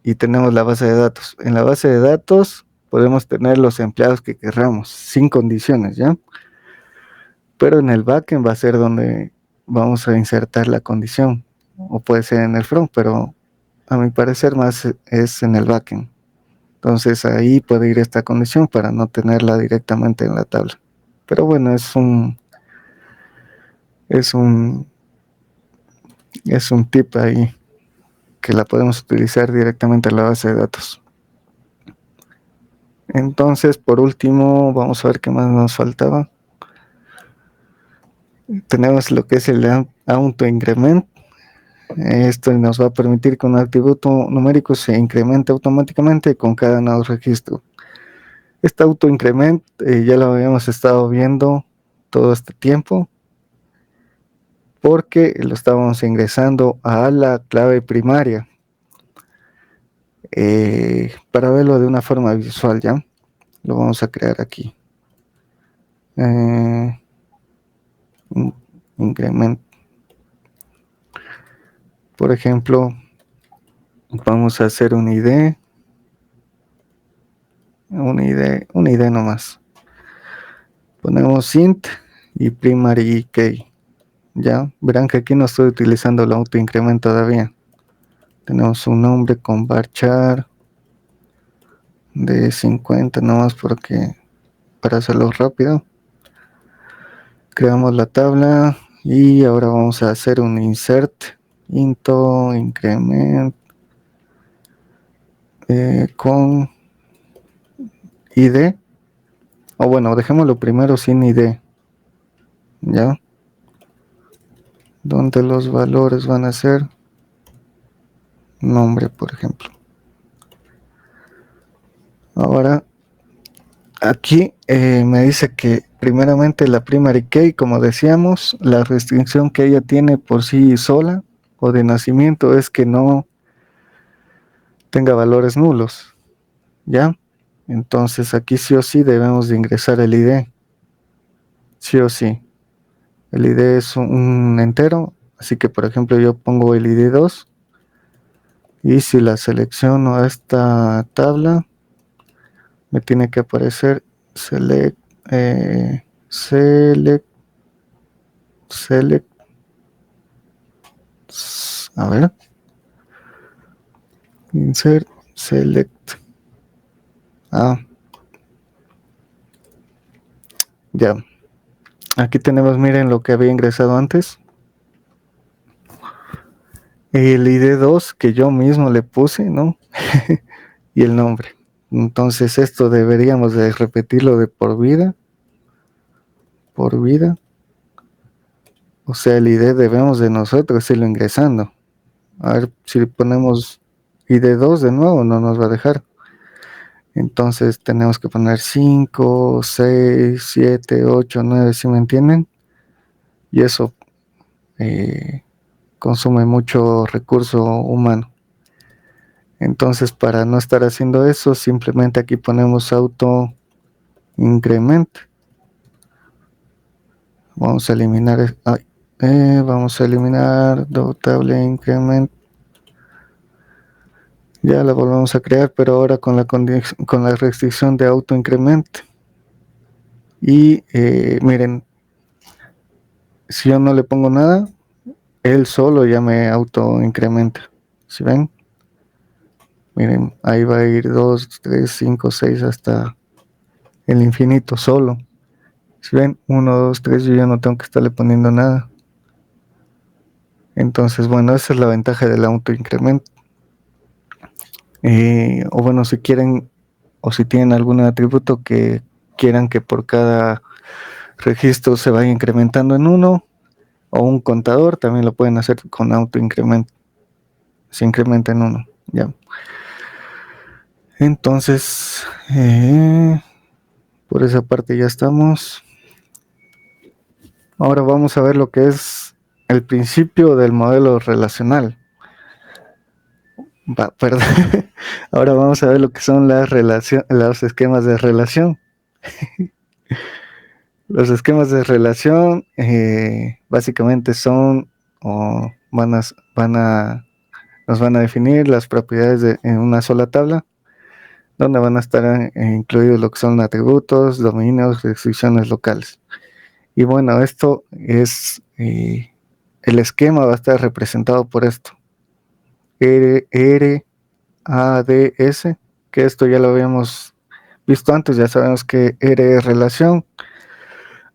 y tenemos la base de datos. En la base de datos podemos tener los empleados que querramos, sin condiciones, ¿ya? Pero en el backend va a ser donde vamos a insertar la condición, o puede ser en el front, pero a mi parecer más es en el backend. Entonces ahí puede ir esta condición para no tenerla directamente en la tabla. Pero bueno, es un, es un tip ahí que la podemos utilizar directamente en la base de datos. Entonces, por último, vamos a ver qué más nos faltaba. Tenemos lo que es el auto increment. Esto nos va a permitir que un atributo numérico se incremente automáticamente con cada nuevo registro. Este auto increment ya lo habíamos estado viendo todo este tiempo, porque lo estábamos ingresando a la clave primaria. Para verlo de una forma visual, ya lo vamos a crear aquí. Increment. Por ejemplo, vamos a hacer un ID nomás. Ponemos int y primary key. Ya verán que aquí no estoy utilizando el auto increment todavía. Tenemos un nombre con varchar de 50 nomás porque para hacerlo rápido. Creamos la tabla y ahora vamos a hacer un insert into increment con id, o bueno, dejémoslo primero sin id, ya, donde los valores van a ser nombre, por ejemplo. Ahora aquí me dice que primeramente la primary key, como decíamos, la restricción que ella tiene por sí sola o de nacimiento es que no tenga valores nulos, ¿ya? Entonces aquí sí o sí debemos de ingresar el ID, sí o sí. El ID es un entero, así que por ejemplo yo pongo el ID 2 y si la selecciono a esta tabla, me tiene que aparecer select, select A ver. Insert, select. Ya. Aquí tenemos, miren lo que había ingresado antes. El ID2 que yo mismo le puse, ¿no? Y el nombre. Entonces esto deberíamos de repetirlo de por vida. Por vida. O sea, el ID debemos de nosotros irlo ingresando. A ver si ponemos ID2 de nuevo, no nos va a dejar. Entonces tenemos que poner 5, 6, 7, 8, 9, ¿sí me entienden? Y eso consume mucho recurso humano. Entonces, para no estar haciendo eso, simplemente aquí ponemos auto increment. Vamos a eliminar, vamos a eliminar dotable increment. Ya la volvemos a crear, pero ahora con la restricción de auto increment. Y miren, si yo no le pongo nada, él solo ya me auto incrementa. ¿Sí ven? Miren, ahí va a ir 2, 3, 5, 6 hasta el infinito solo. Si ven, 1, 2, 3, yo ya no tengo que estarle poniendo nada. Entonces, bueno, esa es la ventaja del auto incremento. O bueno, si quieren o si tienen algún atributo que quieran que por cada registro se vaya incrementando en uno, o un contador, también lo pueden hacer con auto incremento. Se incrementa en uno, ya. Entonces, por esa parte ya estamos. Ahora vamos a ver lo que es el principio del modelo relacional. Perdón. Ahora vamos a ver lo que son los esquemas de relación. Los esquemas de relación básicamente son o nos van a definir las propiedades en una sola tabla, donde van a estar incluidos lo que son atributos, dominios, restricciones locales. Y bueno, esto es, el esquema va a estar representado por esto. RADS, que esto ya lo habíamos visto antes, ya sabemos que R es relación,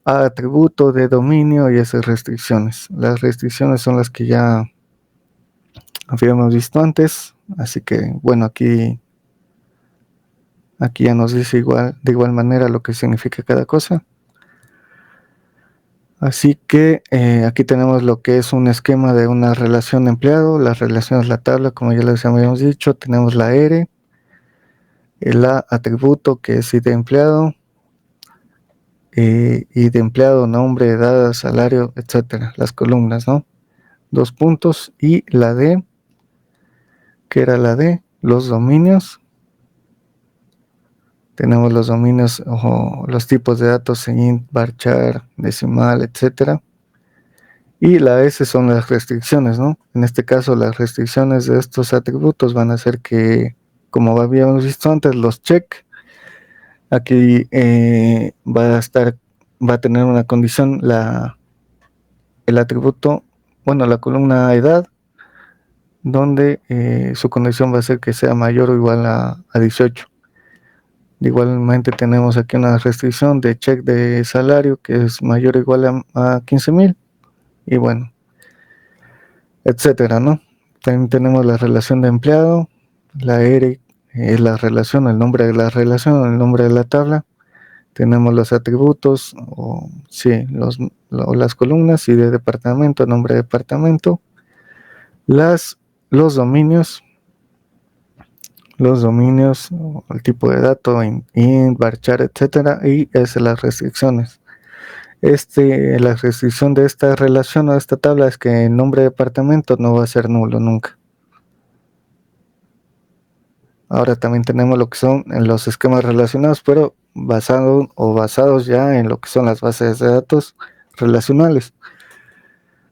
A atributo, D dominio y S restricciones. Las restricciones son las que ya habíamos visto antes, así que bueno, aquí ya nos dice de igual manera lo que significa cada cosa. Así que aquí tenemos lo que es un esquema de una relación de empleado. La relación es la tabla, como ya les habíamos dicho. Tenemos la R, el A atributo que es ID empleado, y de empleado, nombre, edad, salario, etcétera, las columnas, ¿no? 2 puntos, y la D, que era la D, los dominios. Tenemos los dominios o los tipos de datos int, varchar, decimal, etcétera. Y la S son las restricciones, ¿no? En este caso, las restricciones de estos atributos van a ser que, como habíamos visto antes, los check. Aquí va a tener una condición el atributo, bueno, la columna edad, donde su condición va a ser que sea mayor o igual a 18. Igualmente tenemos aquí una restricción de check de salario que es mayor o igual a 15,000. Y bueno, etcétera, ¿no? También tenemos la relación de empleado, la R es la relación, el nombre de la relación, el nombre de la tabla. Tenemos los atributos, las columnas, y de departamento, nombre de departamento. Los dominios, el tipo de dato, int, varchar, etcétera, y las restricciones. La restricción de esta relación o de esta tabla es que el nombre de departamento no va a ser nulo nunca. Ahora también tenemos lo que son los esquemas relacionados, pero basados ya en lo que son las bases de datos relacionales.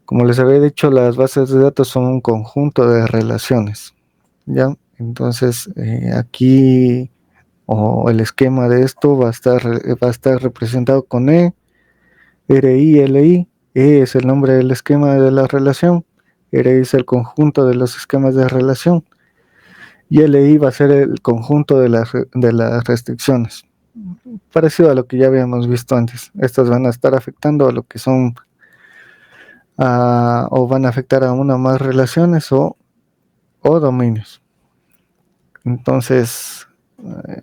Como les había dicho, las bases de datos son un conjunto de relaciones, ¿ya? Entonces, aquí el esquema de esto va a estar representado con RI, LI. Es el nombre del esquema de la relación, R es el conjunto de los esquemas de relación y LI va a ser el conjunto de las restricciones. Parecido a lo que ya habíamos visto antes. Estas van a estar afectando a lo que son o van a afectar a una o más relaciones o dominios. Entonces,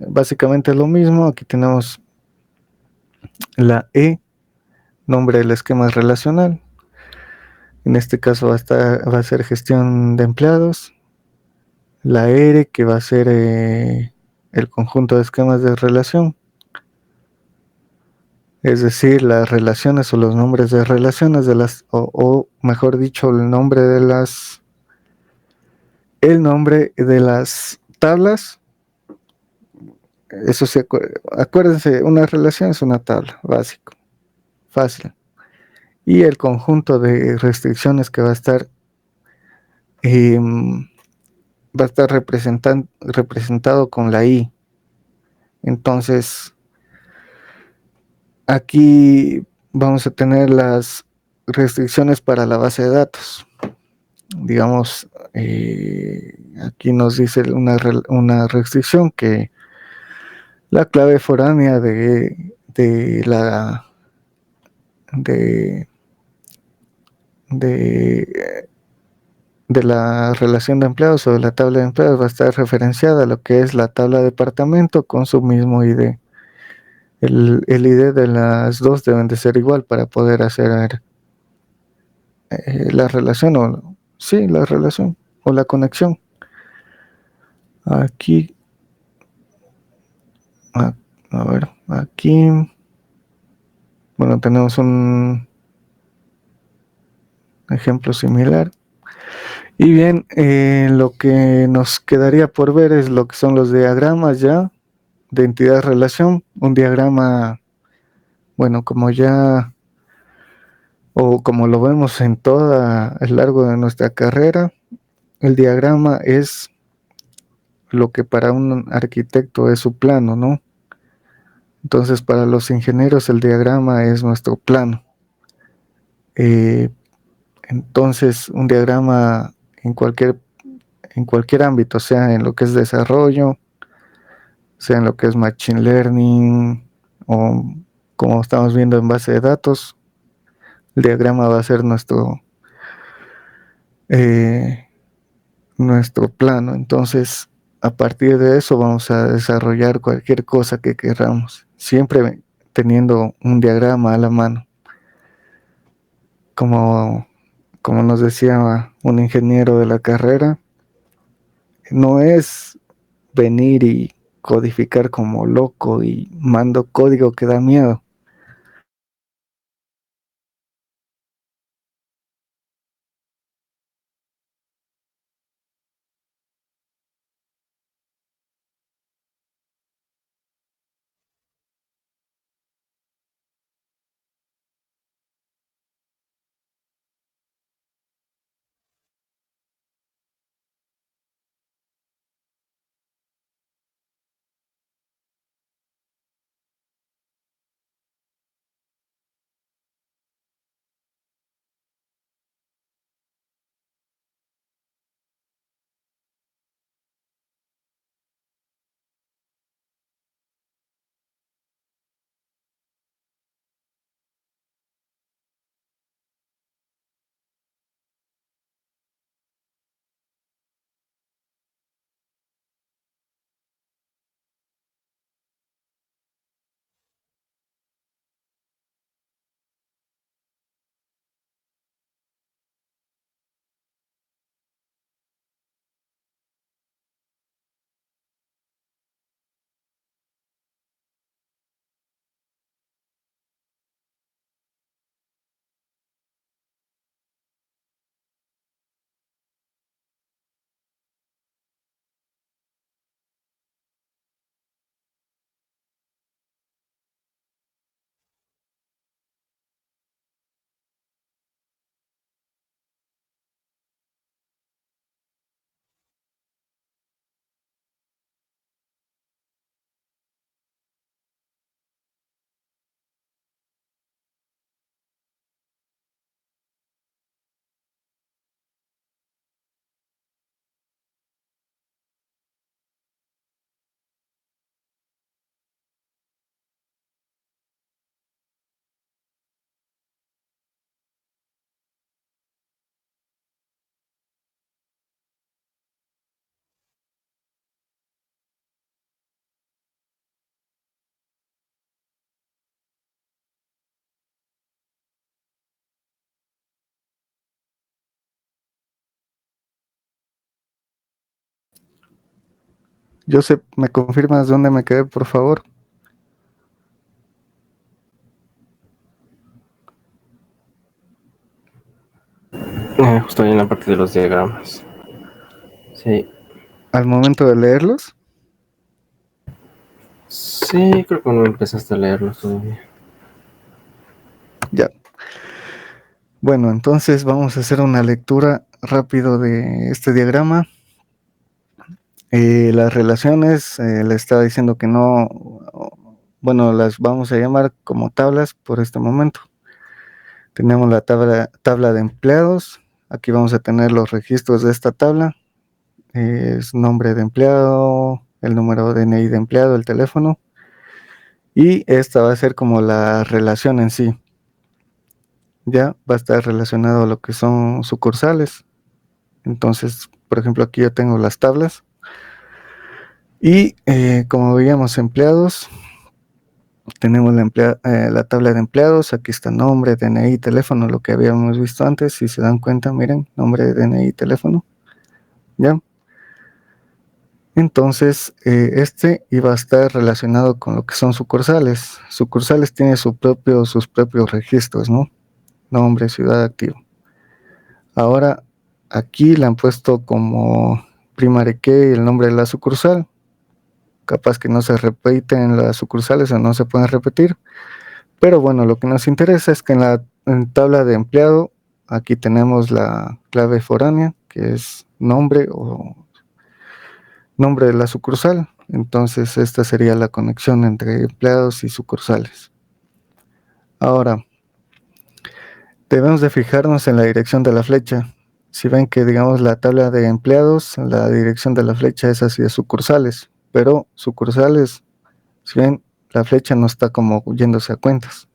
básicamente es lo mismo. Aquí tenemos la E, nombre del esquema relacional. En este caso va a ser gestión de empleados. La R, que va a ser el conjunto de esquemas de relación. Es decir, las relaciones o los nombres de relaciones o mejor dicho, el nombre de las tablas. Eso sí, acuérdense, una relación es una tabla, básico, fácil. Y el conjunto de restricciones que va a estar representado con la I. Entonces, aquí vamos a tener las restricciones para la base de datos. Digamos, aquí nos dice una restricción que la clave foránea de, de, de la relación de empleados o de la tabla de empleados va a estar referenciada a lo que es la tabla de departamento con su mismo ID. El ID de las dos deben de ser igual para poder hacer la relación la relación o la conexión. Aquí, a, a ver, aquí, bueno, tenemos un ejemplo similar. Y bien, lo que nos quedaría por ver es lo que son los diagramas ya de entidad-relación. Un diagrama, bueno, como lo vemos en toda el largo de nuestra carrera, el diagrama es lo que para un arquitecto es su plano, ¿no? Entonces, para los ingenieros el diagrama es nuestro plano. Eh, entonces, un diagrama en cualquier ámbito, sea en lo que es desarrollo, sea en lo que es machine learning o como estamos viendo en base de datos, el diagrama va a ser eh, nuestro plano. Entonces, a partir de eso vamos a desarrollar cualquier cosa que queramos, siempre teniendo un diagrama a la mano. Como, como nos decía un ingeniero de la carrera, no es venir y codificar como loco y mando código que da miedo. Joseph, ¿me confirmas dónde me quedé, por favor? Justo ahí en la parte de los diagramas. Sí. Al momento de leerlos. Sí, creo que no empezaste a leerlos todavía. Ya. Bueno, entonces vamos a hacer una lectura rápido de este diagrama. Las relaciones, le estaba diciendo que no, bueno, las vamos a llamar como tablas por este momento. Tenemos la tabla de empleados. Aquí vamos a tener los registros de esta tabla. Es nombre de empleado, el número de DNI de empleado, el teléfono. Y esta va a ser como la relación en sí. Ya va a estar relacionado a lo que son sucursales. Entonces, por ejemplo, aquí yo tengo las tablas. Y como veíamos, empleados, tenemos la tabla de empleados. Aquí está nombre, DNI, teléfono, lo que habíamos visto antes. Si se dan cuenta, miren, nombre, DNI, teléfono. ¿Ya? Entonces, este iba a estar relacionado con lo que son sucursales. Sucursales tiene sus propios registros, ¿no? Nombre, ciudad, activo. Ahora, aquí le han puesto como primary key el nombre de la sucursal. Capaz que no se repiten las sucursales o no se pueden repetir. Pero bueno, lo que nos interesa es que en tabla de empleado, aquí tenemos la clave foránea, que es nombre o nombre de la sucursal. Entonces, esta sería la conexión entre empleados y sucursales. Ahora, debemos de fijarnos en la dirección de la flecha. Si ven que, digamos, la tabla de empleados, la dirección de la flecha es hacia sucursales, pero sucursales, si ven, la flecha no está como yéndose a cuentas.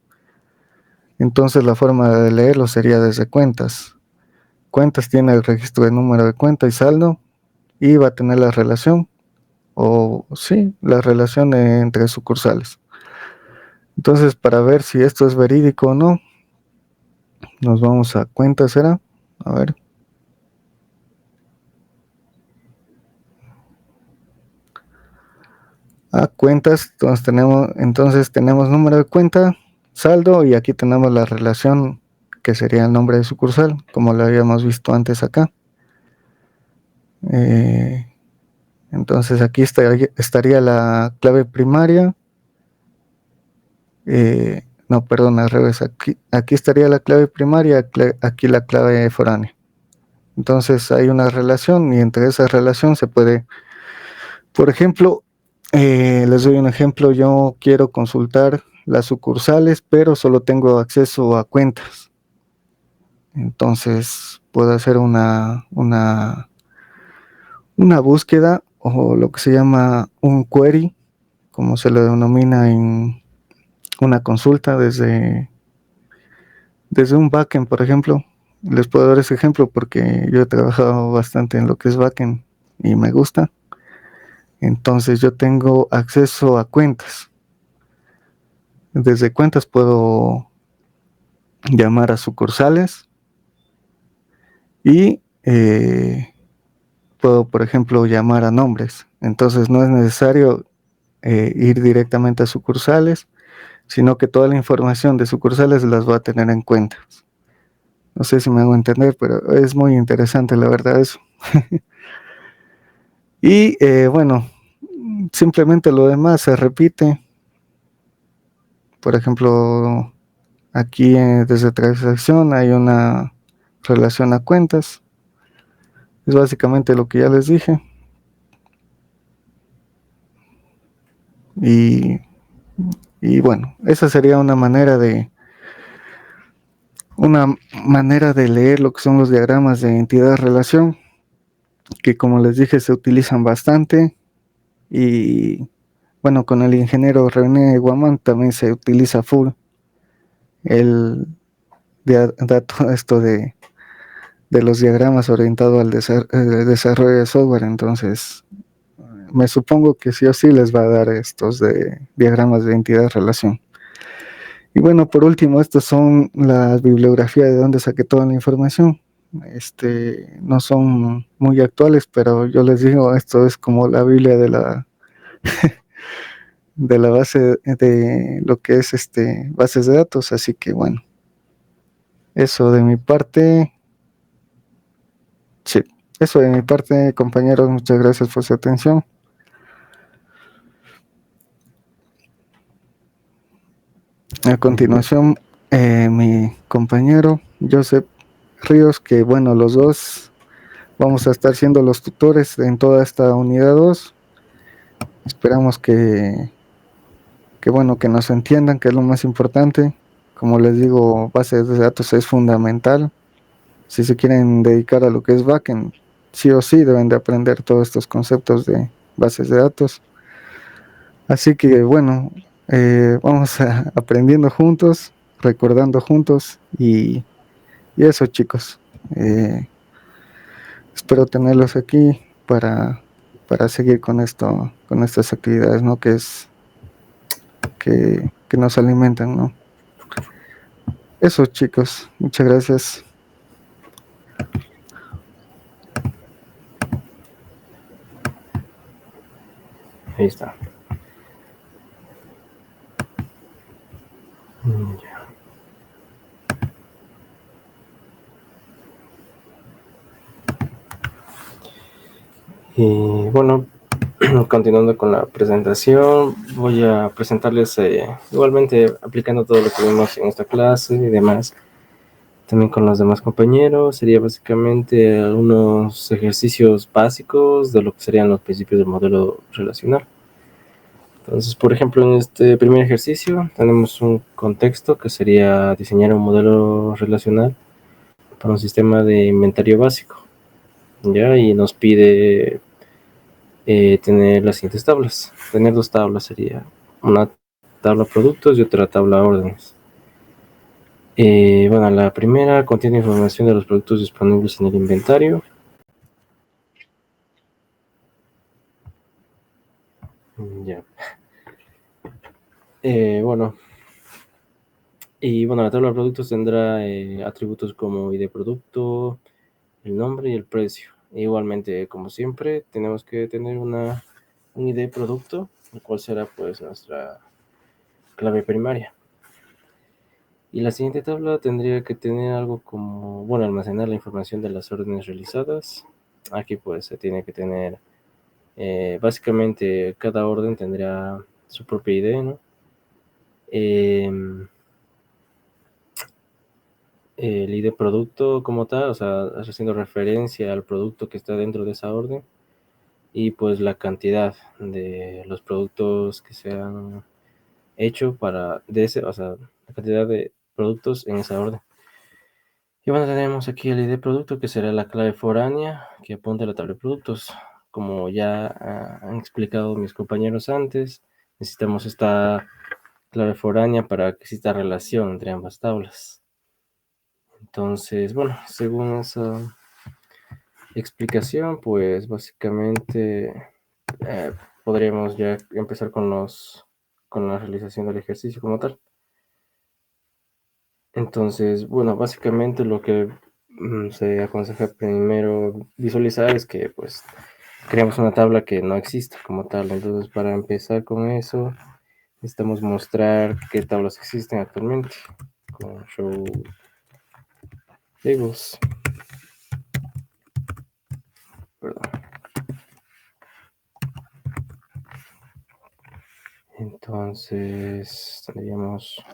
Entonces, la forma de leerlo sería desde cuentas. Cuentas tiene el registro de número de cuenta y saldo, y va a tener la relación, o sí, la relación entre sucursales. Entonces, para ver si esto es verídico o no, nos vamos a cuentas, ¿será? A ver. A cuentas, entonces tenemos número de cuenta, saldo, y aquí tenemos la relación que sería el nombre de sucursal, como lo habíamos visto antes acá. Entonces aquí estaría la clave primaria. No, perdón, al revés. Aquí estaría la clave primaria, aquí la clave foránea. Entonces hay una relación y entre esa relación se puede, por ejemplo, les doy un ejemplo, yo quiero consultar las sucursales, pero solo tengo acceso a cuentas. Entonces puedo hacer una búsqueda o lo que se llama un query, como se lo denomina en una consulta desde un backend, por ejemplo. Les puedo dar ese ejemplo porque yo he trabajado bastante en lo que es backend y me gusta. Entonces yo tengo acceso a cuentas. Desde cuentas puedo llamar a sucursales y puedo, por ejemplo, llamar a nombres. Entonces no es necesario ir directamente a sucursales, sino que toda la información de sucursales las va a tener en cuenta. No sé si me hago entender, pero es muy interesante la verdad eso. Y bueno, simplemente lo demás se repite. Por ejemplo, aquí desde transacción hay una relación a cuentas. Es básicamente lo que ya les dije. Y, y bueno, esa sería una manera de leer lo que son los diagramas de entidad-relación, que como les dije se utilizan bastante. Y bueno, con el ingeniero René Guamán también se utiliza full. Él da todo esto de los diagramas orientado al desarrollo de software. Entonces, me supongo que sí o sí les va a dar estos de diagramas de entidad-relación. Y bueno, por último, estas son las bibliografías de donde saqué toda la información. no son muy actuales, pero yo les digo, esto es como la Biblia de la base de lo que es bases de datos, así que bueno, eso de mi parte, sí, eso de mi parte, compañeros, muchas gracias por su atención. A continuación, mi compañero Joseph Ríos, que bueno, los dos vamos a estar siendo los tutores en toda esta unidad 2. Esperamos que bueno, que nos entiendan, que es lo más importante. Como les digo, bases de datos es fundamental. Si se quieren dedicar a lo que es backend, sí o sí deben de aprender todos estos conceptos de bases de datos. Así que bueno, vamos aprendiendo juntos, recordando juntos y eso, chicos. Espero tenerlos aquí para seguir con esto, con estas actividades, ¿no? Que nos alimentan, ¿no? Eso, chicos, muchas gracias. Ahí está. Ya. Y bueno, continuando con la presentación, voy a presentarles igualmente aplicando todo lo que vimos en esta clase y demás, también con los demás compañeros. Sería básicamente algunos ejercicios básicos de lo que serían los principios del modelo relacional. Entonces, por ejemplo, en este primer ejercicio tenemos un contexto que sería diseñar un modelo relacional para un sistema de inventario básico, ¿ya? Y nos pide tener las siguientes tablas. Tener dos tablas sería una tabla productos y otra tabla órdenes. Bueno, la primera contiene información de los productos disponibles en el inventario. Ya. Bueno, y bueno, la tabla de productos tendrá atributos como ID producto, el nombre y el precio. Igualmente, como siempre, tenemos que tener un ID producto, el cual será pues nuestra clave primaria. Y la siguiente tabla tendría que tener algo como, bueno, almacenar la información de las órdenes realizadas. Aquí pues se tiene que tener, básicamente cada orden tendrá su propia ID, ¿no? El ID producto como tal, o sea, haciendo referencia al producto que está dentro de esa orden. Y pues la cantidad de los productos que se han hecho o sea, la cantidad de productos en esa orden. Y bueno, tenemos aquí el ID producto que será la clave foránea que apunta a la tabla de productos. Como ya han explicado mis compañeros antes, necesitamos esta clave foránea para que exista relación entre ambas tablas. Entonces, bueno, según esa explicación, pues básicamente eh, podríamos ya empezar con la realización del ejercicio como tal. Entonces, bueno, básicamente lo que se aconseja primero visualizar es que pues creamos una tabla que no existe como tal. Entonces, para empezar con eso, necesitamos mostrar qué tablas existen actualmente con show tables. Perdón. Entonces, tendríamos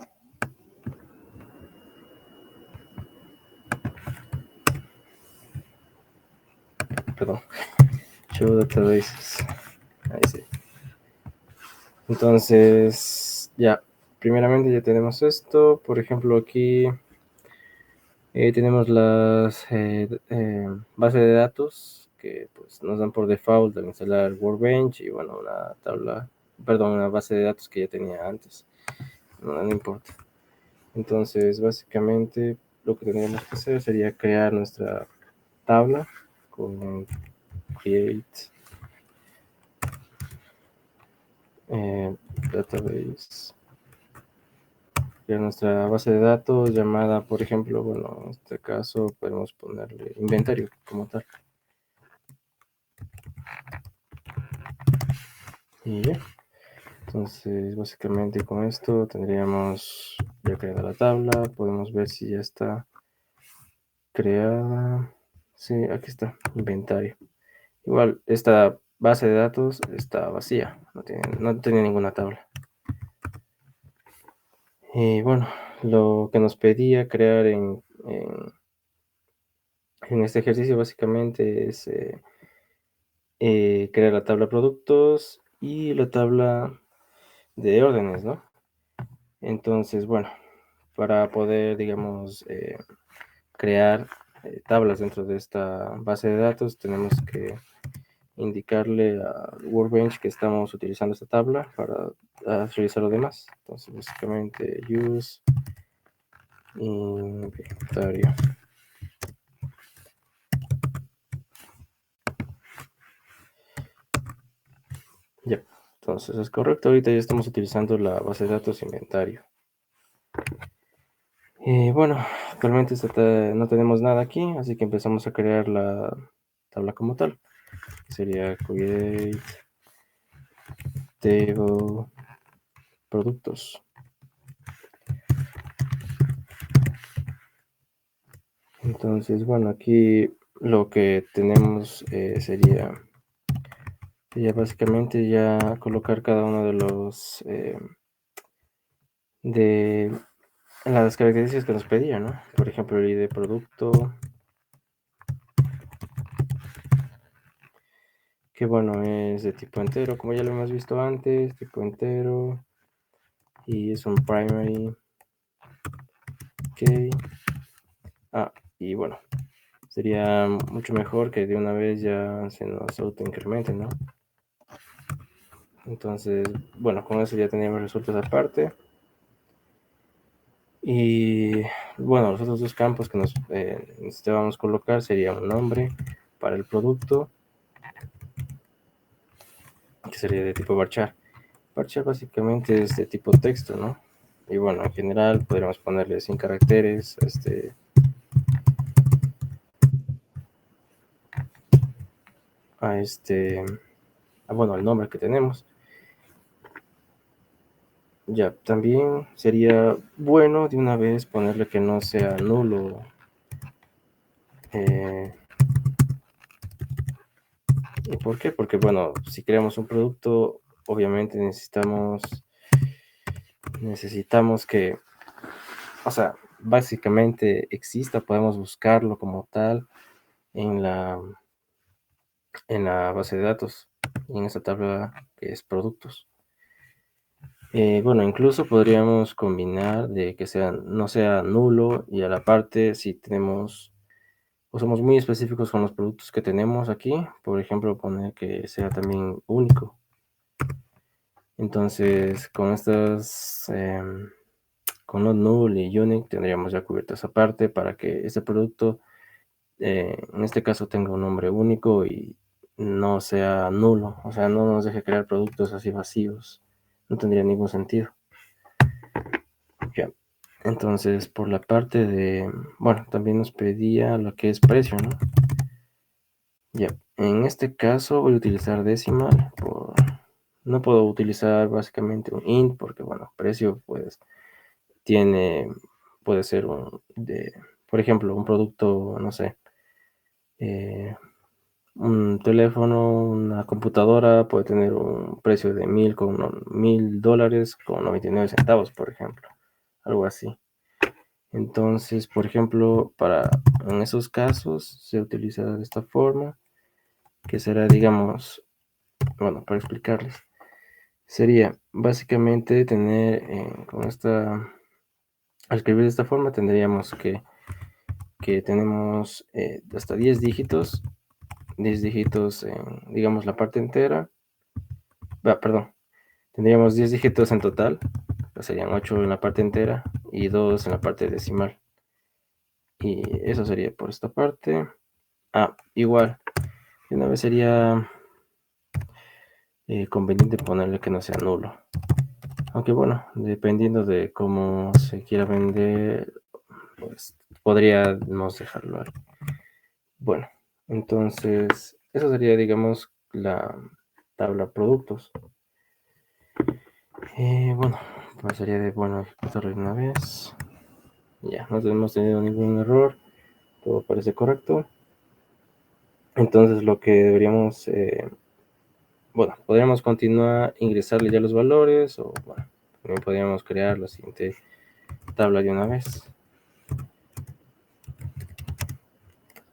perdón, show databases. Ahí sí. Entonces, ya, primeramente ya tenemos esto. Por ejemplo, aquí tenemos las bases de datos que pues, nos dan por default al instalar Workbench y bueno, una base de datos que ya tenía antes. No importa. Entonces, básicamente, lo que tendríamos que hacer sería crear nuestra tabla con create database. crear nuestra base de datos llamada, por ejemplo, bueno, en este caso podemos ponerle inventario como tal. Y ya. Entonces, básicamente con esto tendríamos ya creada la tabla. Podemos ver si ya está creada. Sí, aquí está, inventario. Igual, esta base de datos está vacía, no tiene ninguna tabla. Y bueno, lo que nos pedía crear en este ejercicio básicamente es crear la tabla productos y la tabla de órdenes, ¿no? Entonces, bueno, para poder, digamos, crear tablas dentro de esta base de datos, tenemos que indicarle a Workbench que estamos utilizando esta tabla para realizar lo demás. Entonces, básicamente, use inventario. Ya, entonces es correcto. Ahorita ya estamos utilizando la base de datos inventario. Y bueno, actualmente no tenemos nada aquí, así que empezamos a crear la tabla como tal. Sería create table productos. Entonces, bueno, aquí lo que tenemos sería básicamente ya colocar cada uno de los de las características que nos pedía, ¿no? Por ejemplo, el ID de producto, que bueno, es de tipo entero, como ya lo hemos visto antes, tipo entero, y es un primary key. Y bueno, sería mucho mejor que de una vez ya se nos autoincremente, ¿no? Entonces, bueno, con eso ya teníamos resultados aparte. Y bueno, los otros dos campos que nos necesitábamos colocar sería un nombre para el producto, que sería de tipo varchar. Varchar básicamente es de tipo texto, ¿no? Y bueno, en general podríamos ponerle 100 caracteres, bueno, al nombre que tenemos. Ya, también sería bueno de una vez ponerle que no sea nulo. ¿Y por qué? Porque, bueno, si creamos un producto, obviamente necesitamos que, o sea, básicamente exista, podemos buscarlo como tal en la base de datos, en esa tabla que es productos. Bueno, incluso podríamos combinar de que no sea nulo y a la parte si tenemos o somos muy específicos con los productos que tenemos aquí, por ejemplo, poner que sea también único. Entonces, con los null y unique tendríamos ya cubierta esa parte para que este producto, en este caso, tenga un nombre único y no sea nulo, o sea, no nos deje crear productos así vacíos, no tendría ningún sentido. Ya. Entonces, por la parte bueno, también nos pedía lo que es precio, ¿no? Ya, en este caso voy a utilizar decimal, no puedo utilizar básicamente un int porque, bueno, precio pues puede ser por ejemplo, un producto, no sé, un teléfono, una computadora puede tener un precio de $1,000 con 99 centavos, por ejemplo, algo así. Entonces, por ejemplo, en esos casos se utiliza de esta forma, que será, digamos, bueno, para explicarles, sería básicamente tener al escribir de esta forma tendríamos que tenemos hasta 10 dígitos, 10 dígitos en, digamos, la parte entera, perdón, tendríamos 10 dígitos en total, serían 8 en la parte entera y 2 en la parte decimal. Y eso sería por esta parte. Igual, de una vez sería conveniente ponerle que no sea nulo. Aunque bueno, dependiendo de cómo se quiera vender, pues podríamos dejarlo ahí. Bueno, entonces, eso sería, digamos, la tabla productos. Bueno, pasaría de, bueno, ejecutarlo de una vez. Ya, no hemos tenido ningún error, todo parece correcto. Entonces, lo que deberíamos, bueno, podríamos continuar, ingresarle ya los valores, o bueno, también podríamos crear la siguiente tabla de una vez.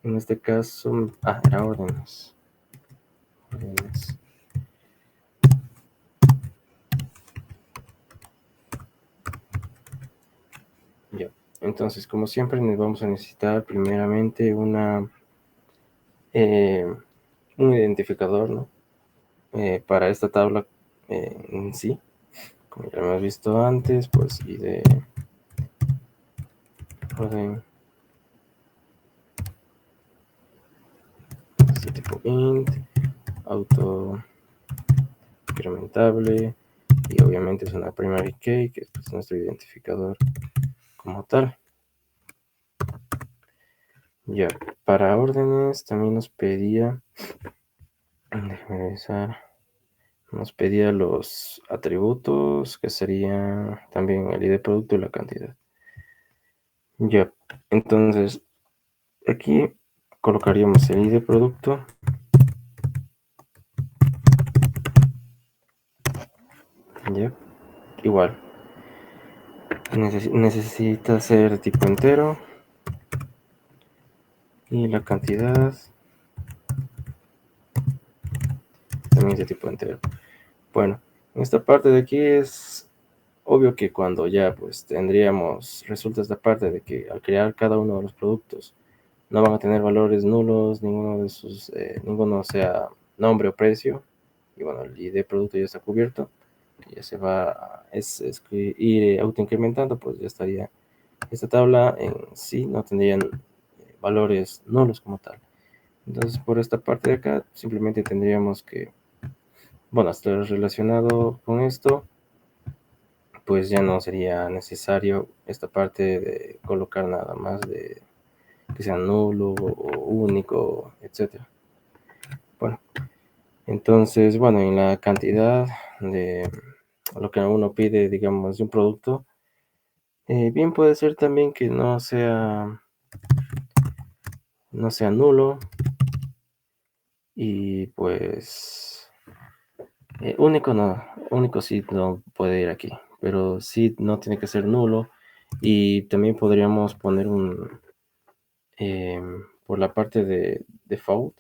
En este caso, era órdenes. Órdenes. Ya. Entonces, como siempre, nos vamos a necesitar primeramente un identificador, ¿no? Para esta tabla en sí, como ya lo hemos visto antes, pues ID orden este tipo int, auto incrementable, y obviamente es una primary key, que es pues, nuestro identificador como tal. Ya, para órdenes también nos pedía, déjame revisar, nos pedía los atributos, que sería también el ID producto y la cantidad. Ya, entonces aquí colocaríamos el ID producto. Ya, igual. Necesita ser tipo entero. Y la cantidad también es de tipo entero. Bueno, en esta parte de aquí es obvio que cuando ya pues resulta esta parte de que al crear cada uno de los productos no van a tener valores nulos, ninguno sea nombre o precio, y bueno, el ID producto ya está cubierto, que ya se va que ir autoincrementando, pues ya estaría esta tabla en sí, no tendrían valores nulos como tal. Entonces por esta parte de acá simplemente tendríamos que, bueno, hasta relacionado con esto, pues ya no sería necesario esta parte de colocar nada más de que sea nulo o único, etcétera. Bueno, entonces, bueno, en la cantidad de lo que uno pide, digamos, de un producto, bien puede ser también que no sea nulo, y pues único sí no puede ir aquí, pero sí no tiene que ser nulo. Y también podríamos poner por la parte de default,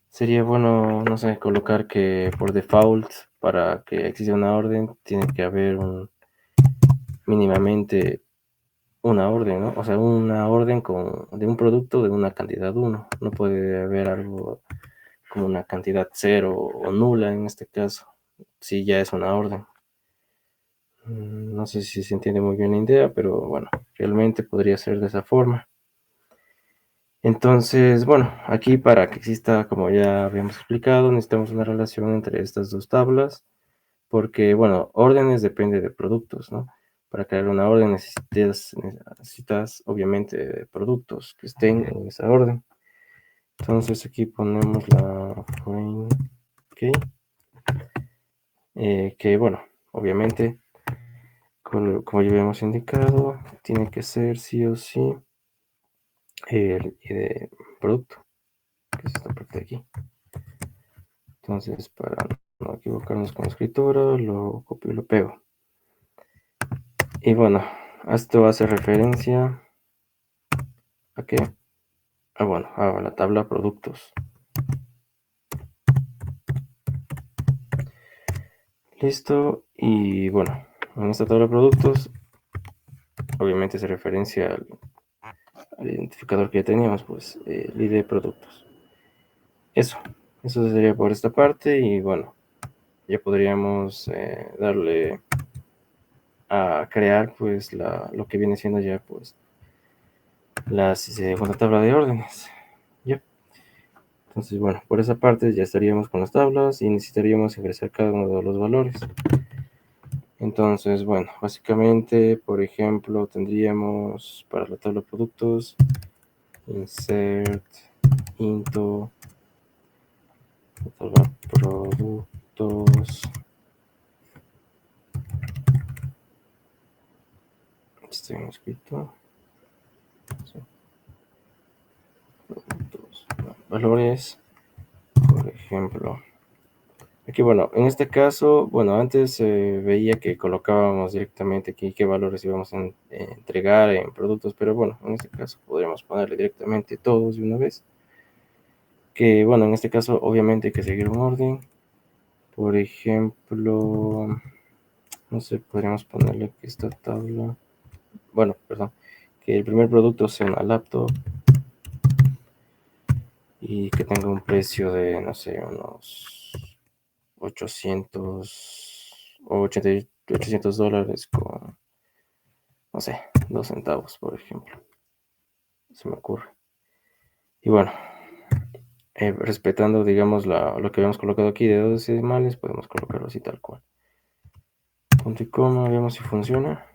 sería bueno, no sé, colocar que por default, para que exista una orden, tiene que haber mínimamente una orden, ¿no? O sea, una orden de un producto de una cantidad 1. No puede haber algo como una cantidad 0 o nula en este caso, si ya es una orden. No sé si se entiende muy bien la idea, pero bueno, realmente podría ser de esa forma. Entonces, bueno, aquí para que exista, como ya habíamos explicado, necesitamos una relación entre estas dos tablas, porque, bueno, órdenes depende de productos, ¿no? Para crear una orden necesitas obviamente productos que estén en esa orden. Entonces aquí ponemos la foreign key, que bueno, obviamente, como ya habíamos indicado, tiene que ser sí o sí el ID producto, que es esta parte de aquí. Entonces, para no equivocarnos con la escritura, lo copio y lo pego. Y bueno, esto hace referencia a qué. Bueno, a la tabla productos. Listo. Y bueno, en esta tabla productos, obviamente hace referencia al identificador que ya teníamos, pues el ID de productos. Eso sería por esta parte. Y bueno, ya podríamos darle a crear pues lo que viene siendo ya pues la tabla de órdenes. Yep. Entonces, bueno, por esa parte ya estaríamos con las tablas y necesitaríamos ingresar cada uno de los valores. Entonces, bueno, básicamente, por ejemplo, tendríamos para la tabla de productos, insert into la tabla productos. Está bien escrito. Sí. Productos, no, valores, por ejemplo. Aquí, bueno, en este caso, bueno, antes veía que colocábamos directamente aquí qué valores íbamos a entregar en productos, pero bueno, en este caso podríamos ponerle directamente todos de una vez. Que bueno, en este caso obviamente hay que seguir un orden. Por ejemplo, no sé, podríamos ponerle que esta tabla, bueno, perdón, que el primer producto sea una laptop y que tenga un precio de, no sé, unos 800 o 800 dólares con, no sé, 2 centavos, por ejemplo. Se me ocurre. Y bueno, respetando, digamos, lo que habíamos colocado aquí de 2 decimales, podemos colocarlo así tal cual. Punto y coma, veamos si funciona.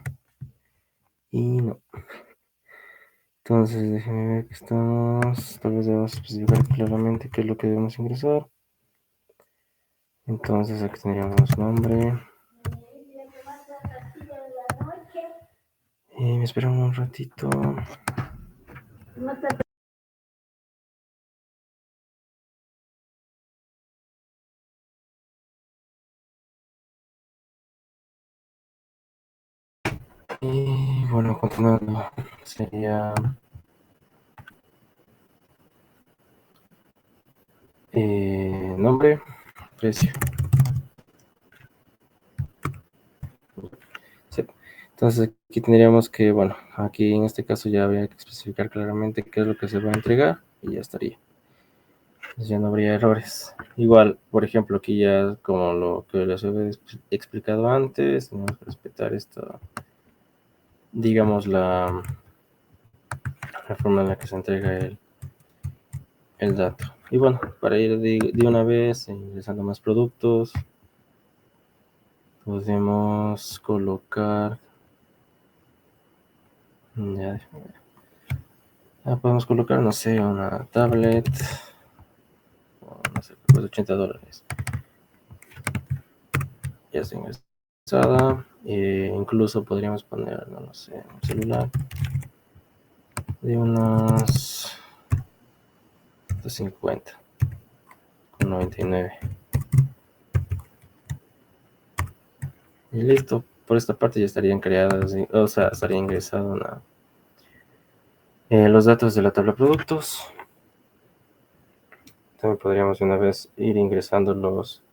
Y no. Entonces, déjenme ver que estamos. Tal vez debemos especificar claramente qué es lo que debemos ingresar. Entonces, aquí tendríamos nombre. Y me esperan un ratito. Y bueno, continuando, sería nombre, precio. Sí. Entonces aquí tendríamos que, bueno, aquí en este caso ya habría que especificar claramente qué es lo que se va a entregar y ya estaría. Entonces ya no habría errores. Igual, por ejemplo, aquí ya como lo que les había explicado antes, tenemos que respetar esto, digamos, la forma en la que se entrega el dato. Y bueno, para ir de una vez ingresando más productos, podemos colocar, ya, podemos colocar, no sé, una tablet, no sé, pues $80. Ya está ingresada. Incluso podríamos poner, no sé, un celular de unos 50 con 99. Y listo. Por esta parte ya estarían creadas, o sea, estaría ingresado los datos de la tabla de productos. También podríamos una vez ir ingresando los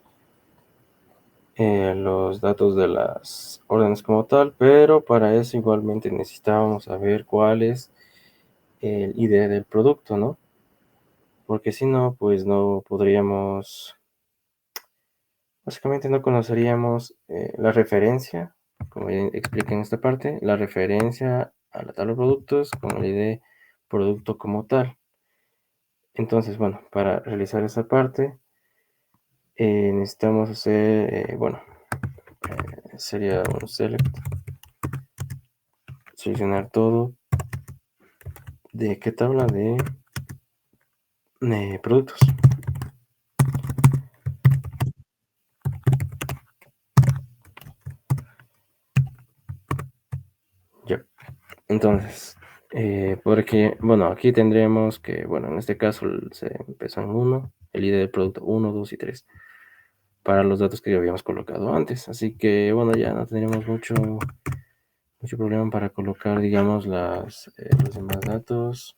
datos de las órdenes como tal, pero para eso igualmente necesitábamos saber cuál es el ID del producto, ¿no? Porque si no, pues no podríamos, básicamente no conoceríamos la referencia, como ya expliqué en esta parte, la referencia a la tabla de productos con el ID producto como tal. Entonces, bueno, para realizar esa parte, necesitamos hacer, bueno, sería un select, seleccionar todo, de qué tabla de productos. Ya. Entonces, porque, bueno, aquí tendremos que, bueno, en este caso se empezó en 1, el ID del producto 1, 2 y 3, para los datos que ya habíamos colocado antes. Así que, bueno, ya no tendríamos mucho problema para colocar, digamos, los demás datos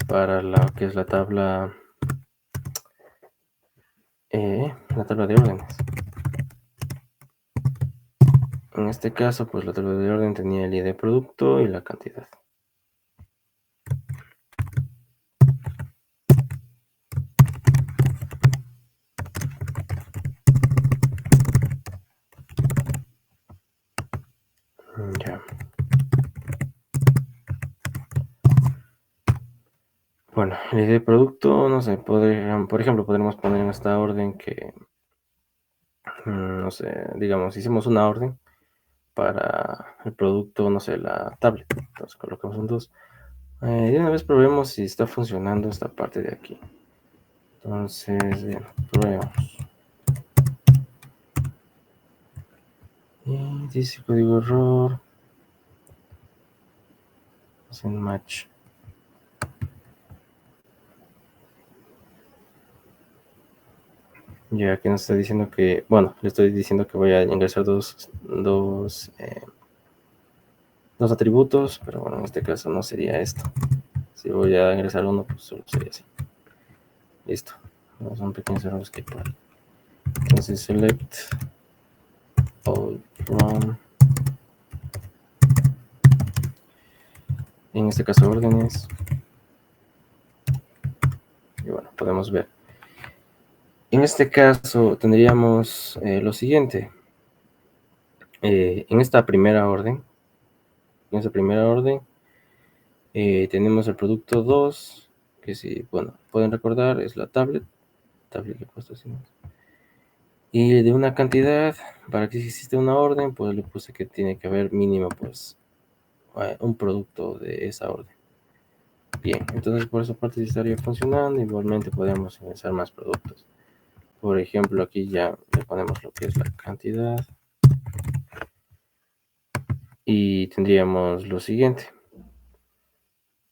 para la que es la tabla de órdenes. En este caso, pues la tabla de orden tenía el ID de producto y la cantidad. Ya. Bueno, el ID de producto, no sé, por ejemplo, podemos poner en esta orden que no sé, digamos, hicimos una orden para el producto, no sé, la tablet. Entonces colocamos un 2. De una vez probemos si está funcionando esta parte de aquí. Entonces, bien, probemos. Y dice código error. Hacen match. Ya que nos está diciendo que, bueno, le estoy diciendo que voy a ingresar dos atributos, pero bueno, en este caso no sería esto. Si voy a ingresar uno, pues solo sería así. Listo. Son pequeños errores que por ahí. Entonces select all from, en este caso órdenes. Y bueno, podemos ver. En este caso tendríamos lo siguiente. En esta primera orden, tenemos el producto 2, que si, bueno, pueden recordar, es la tablet que he puesto así. Y de una cantidad, para que si existe una orden, pues le puse que tiene que haber mínimo, pues, un producto de esa orden. Bien, entonces por esa parte sí estaría funcionando. Igualmente podemos ingresar más productos. Por ejemplo, aquí ya le ponemos lo que es la cantidad. Y tendríamos lo siguiente.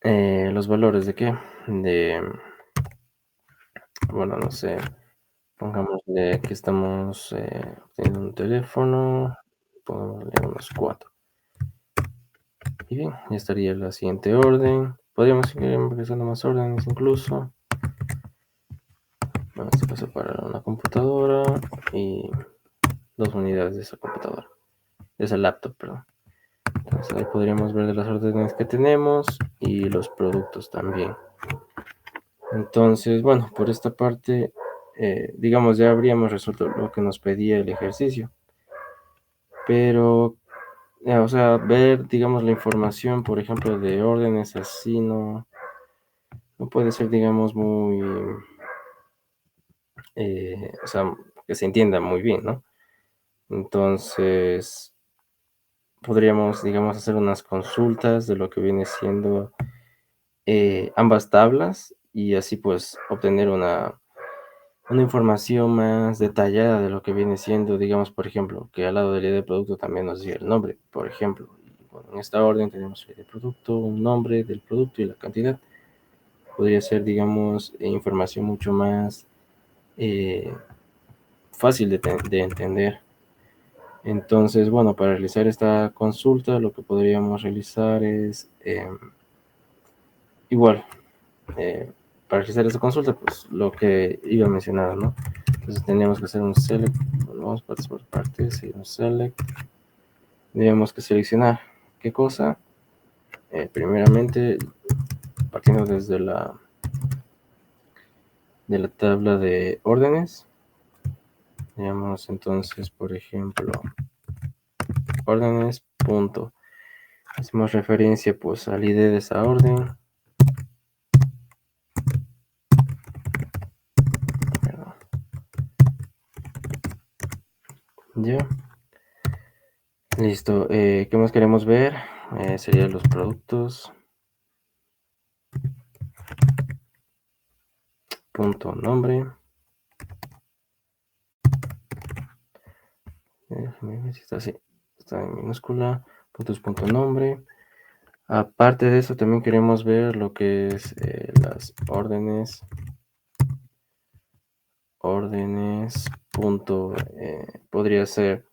Los valores de qué? Bueno, no sé, pongámosle que estamos obteniendo un teléfono, pongámosle unos 4. Y bien, ya estaría la siguiente orden. Podríamos seguir empezando más órdenes incluso. Bueno, en este caso para una computadora y 2 unidades de esa computadora, de esa laptop, perdón. Entonces ahí podríamos ver de las órdenes que tenemos y los productos también. Entonces, bueno, por esta parte, digamos, ya habríamos resuelto lo que nos pedía el ejercicio. Pero, o sea, ver, digamos, la información, por ejemplo, de órdenes así, no puede ser, digamos, muy, o sea, que se entienda muy bien, ¿no? Entonces, podríamos, digamos, hacer unas consultas de lo que viene siendo ambas tablas y así pues obtener una información más detallada de lo que viene siendo, digamos, por ejemplo, que al lado del ID de producto también nos diga el nombre, por ejemplo. Y, bueno, en esta orden tenemos el ID de producto, un nombre del producto y la cantidad. Podría ser, digamos, información mucho más fácil de entender. Entonces, bueno, para realizar esta consulta, lo que podríamos realizar es igual, para realizar esta consulta, pues lo que iba a mencionar, ¿no? Entonces teníamos que hacer un select, bueno, vamos partes por partes, y un select. Teníamos que seleccionar qué cosa. Primeramente, partiendo desde de la tabla de órdenes, digamos entonces, por ejemplo, órdenes, punto. Hacemos referencia pues al ID de esa orden. Perdón. Ya. Listo. ¿Qué más queremos ver? Serían los productos. Punto nombre. Déjame ver si está así. Está en minúscula. Puntos punto nombre. Aparte de eso, también queremos ver lo que es las órdenes. Órdenes. Punto. Podría ser,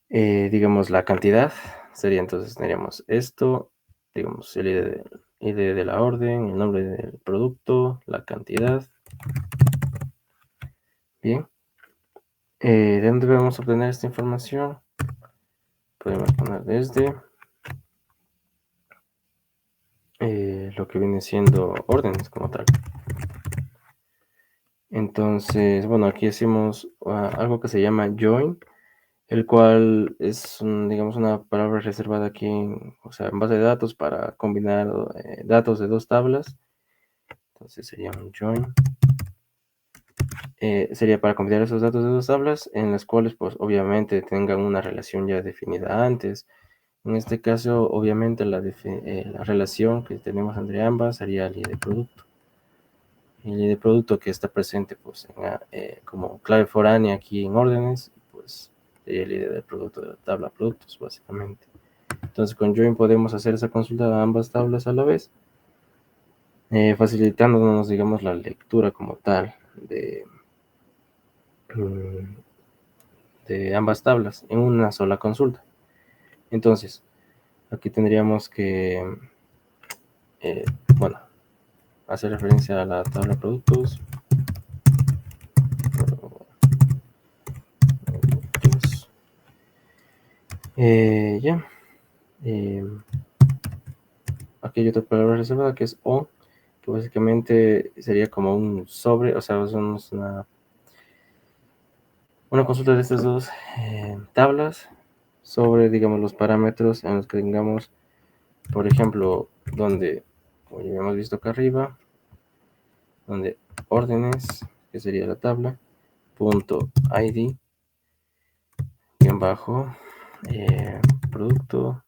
digamos, la cantidad. Sería entonces, tendríamos esto. Digamos, el ID de la orden, el nombre del producto, la cantidad. Bien. ¿De dónde vamos a obtener esta información? Podemos poner desde lo que viene siendo órdenes como tal. Entonces, bueno, aquí hacemos algo que se llama join, el cual es, digamos, una palabra reservada aquí o sea, en base de datos para combinar datos de dos tablas. Entonces sería un join. sería para compilar esos datos de dos tablas en las cuales, pues, obviamente tengan una relación ya definida antes. En este caso, obviamente, la relación que tenemos entre ambas sería el ID producto. El ID producto que está presente, pues, como clave foránea aquí en órdenes, pues, sería el ID del producto de la tabla productos, básicamente. Entonces, con join podemos hacer esa consulta a ambas tablas a la vez, facilitándonos, digamos, la lectura como tal mm, de ambas tablas en una sola consulta. Entonces, aquí tendríamos que, eh, bueno, hacer referencia a la tabla productos. Ya. Aquí hay otra palabra reservada que es on, que básicamente sería como un sobre, o sea, es una consulta de estas dos tablas sobre, digamos, los parámetros en los que tengamos, por ejemplo, donde, como ya hemos visto acá arriba, donde órdenes, que sería la tabla, punto id, guión bajo, producto,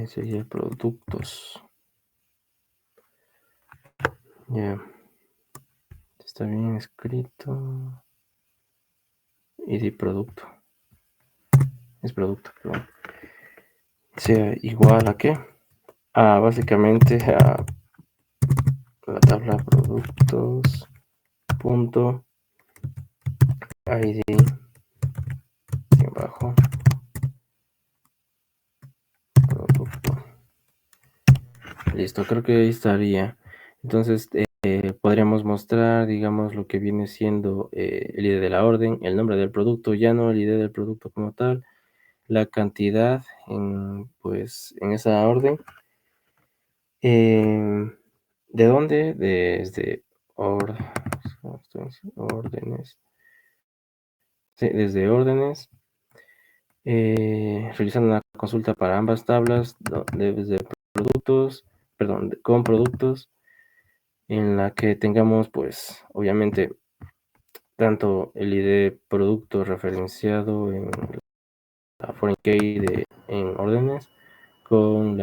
sería productos. Ya, está bien escrito. id producto. Es producto, perdón. Sea igual a qué? Básicamente a la tabla productos punto id bajo producto. Listo, creo que ahí estaría. Entonces podríamos mostrar, digamos, lo que viene siendo el ID de la orden, el nombre del producto, ya no el ID del producto como tal, la cantidad pues, en esa orden. ¿De dónde? Desde órdenes. Sí, desde órdenes. Realizando una consulta para ambas tablas desde productos, perdón, con productos, en la que tengamos, pues, obviamente, tanto el ID producto referenciado en la foreign key en órdenes, con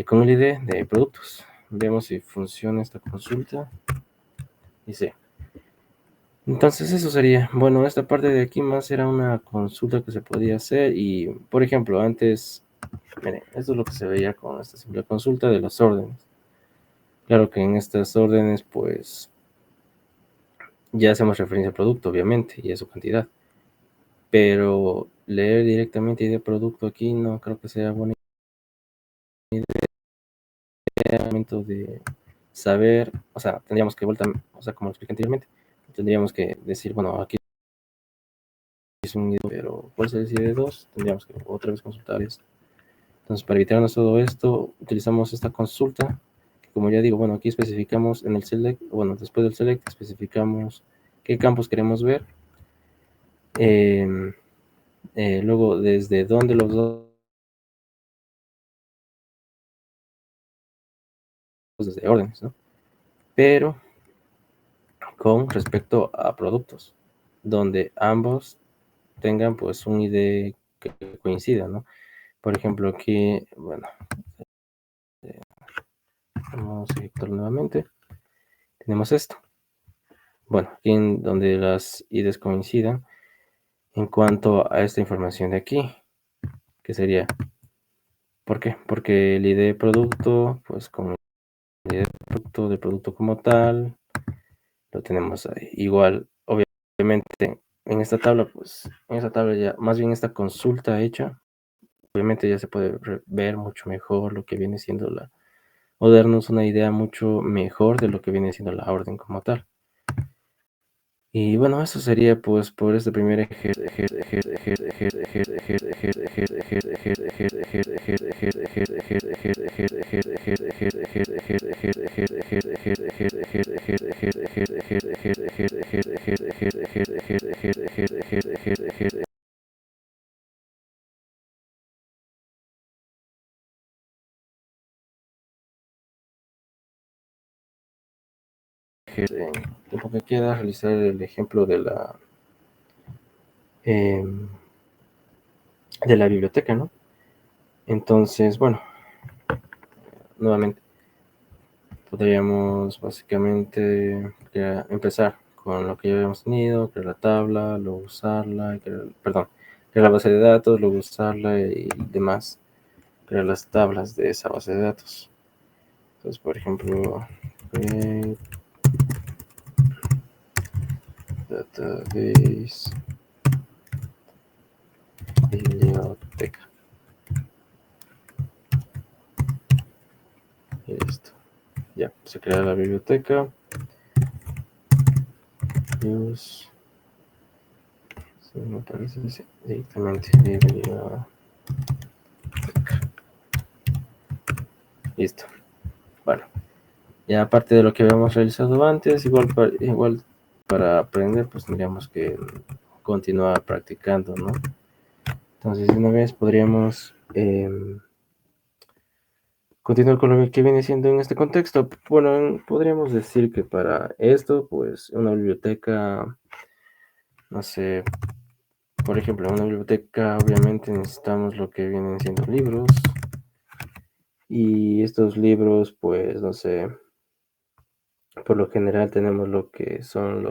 con el ID de productos. Veamos si funciona esta consulta. Dice. Entonces eso sería, bueno, esta parte de aquí más era una consulta que se podía hacer y, por ejemplo, antes, miren, esto es lo que se veía con esta simple consulta de las órdenes. Claro que en estas órdenes, pues, ya hacemos referencia al producto, obviamente, y a su cantidad. Pero leer directamente ID producto aquí no creo que sea buena idea al momento de saber, o sea, tendríamos que volver, o sea, como lo expliqué anteriormente, tendríamos que decir, bueno, aquí es un ID, pero ¿cuál es el ID 2? Tendríamos que otra vez consultar esto. Entonces, para evitarnos todo esto, utilizamos esta consulta, que como ya digo, bueno, aquí especificamos en el select, bueno, después del select especificamos qué campos queremos ver. Luego, desde dónde los dos, desde órdenes, ¿no? Pero con respecto a productos, donde ambos tengan pues un ID que coincida, ¿no? Por ejemplo, aquí, bueno, vamos a editar nuevamente. Tenemos esto. Bueno, aquí en donde las IDs coincidan en cuanto a esta información de aquí, que sería, ¿por qué? Porque el ID producto, pues con el ID de producto como tal, lo tenemos ahí. Igual, obviamente, en esta tabla, pues, en esta tabla ya, más bien esta consulta hecha, obviamente ya se puede ver mucho mejor lo que viene siendo o darnos una idea mucho mejor de lo que viene siendo la orden como tal. Y bueno, eso sería pues por este primer ejercicio. tiempo que queda, realizar el ejemplo de la biblioteca, ¿no? Entonces, bueno, nuevamente podríamos básicamente empezar con lo que ya habíamos tenido, crear la tabla, luego usarla, crear la base de datos, luego usarla y demás, crear las tablas de esa base de datos. Entonces, por ejemplo, database biblioteca. Y listo. Ya, se crea la biblioteca. Use. Sí, me parece sí, directamente biblioteca. Listo. Bueno, ya aparte de lo que habíamos realizado antes, igual para aprender, pues tendríamos que continuar practicando, ¿no? Entonces, de una vez podríamos continuar con lo que viene siendo en este contexto. Bueno, podríamos decir que para esto, pues una biblioteca, no sé, por ejemplo, en una biblioteca obviamente necesitamos lo que vienen siendo libros. Y estos libros, pues, no sé, por lo general tenemos lo que son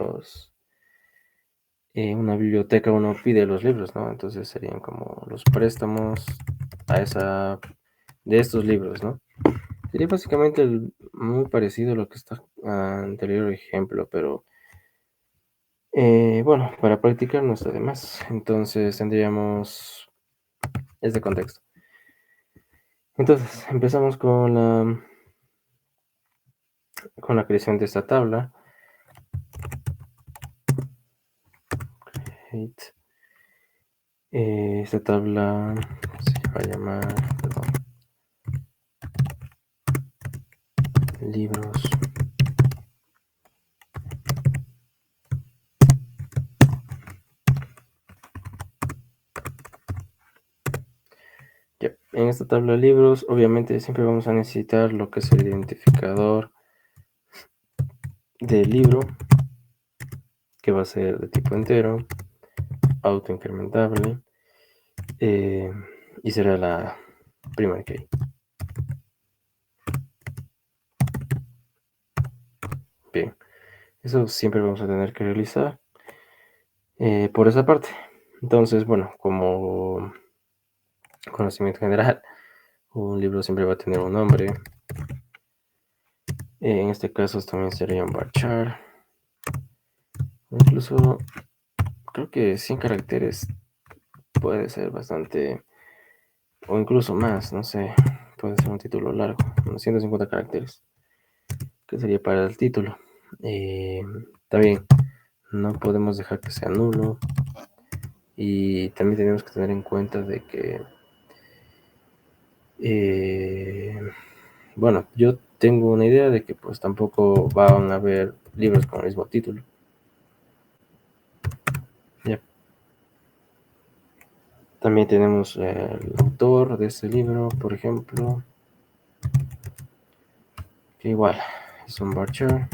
una biblioteca, uno pide los libros, ¿no? Entonces serían como los préstamos de estos libros, ¿no? Sería básicamente muy parecido a lo que está anterior ejemplo, pero bueno, para practicar no está de más. Entonces tendríamos este contexto. Entonces empezamos con la creación de esta tabla. Esta tabla se va a llamar, perdón, libros. Ya, en esta tabla de libros, obviamente siempre vamos a necesitar lo que es el identificador del libro, que va a ser de tipo entero, autoincrementable, y será la primera key. Bien, eso siempre vamos a tener que realizar por esa parte. Entonces, bueno, como conocimiento general, un libro siempre va a tener un nombre. En este caso también sería un varchar. Incluso creo que 100 caracteres puede ser bastante, o incluso más, no sé, puede ser un título largo, unos 150 caracteres, que sería para el título. También no podemos dejar que sea nulo, y también tenemos que tener en cuenta de que, bueno, yo tengo una idea de que pues tampoco van a haber libros con el mismo título. Yep. También tenemos el autor de ese libro, por ejemplo, que igual es un varchar.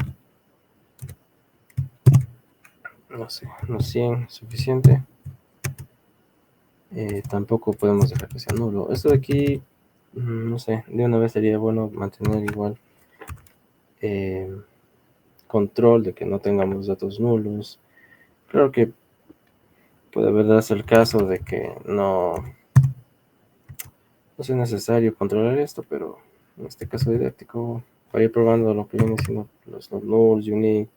No sé, unos 100 suficiente. Tampoco podemos dejar que sea nulo. Esto de aquí, no sé, de una vez sería bueno mantener igual control de que no tengamos datos nulos. Claro que puede darse el caso de que no sea necesario controlar esto, pero en este caso didáctico, para ir probando lo que viene siendo los nulls, unique,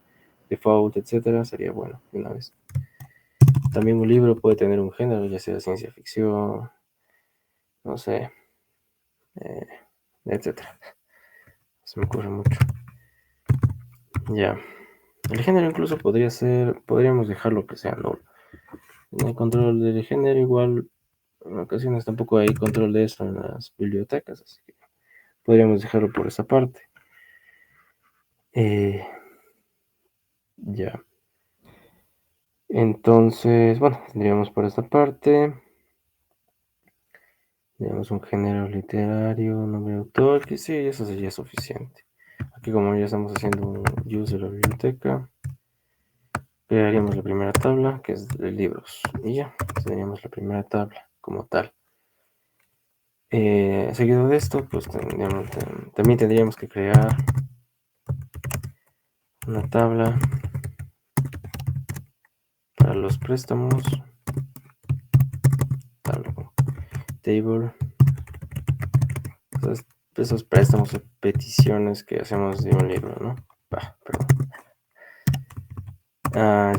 default, etcétera, sería bueno de una vez. También un libro puede tener un género, ya sea ciencia ficción, no sé, etcétera. Se me ocurre mucho. Ya. El género incluso podríamos dejarlo que sea nulo. En el control del género igual, en ocasiones tampoco hay control de eso en las bibliotecas, así que podríamos dejarlo por esa parte. Ya. Entonces, bueno, tendríamos por esta parte. Tenemos un género literario, nombre de autor, que sí, eso sería suficiente. Aquí como ya estamos haciendo un use de la biblioteca, crearíamos la primera tabla, que es de libros. Y ya, tendríamos la primera tabla como tal. Seguido de esto, pues también tendríamos que crear una tabla para los préstamos. Tabla con table. Entonces, esos préstamos o peticiones que hacemos de un libro, ¿no? Perdón.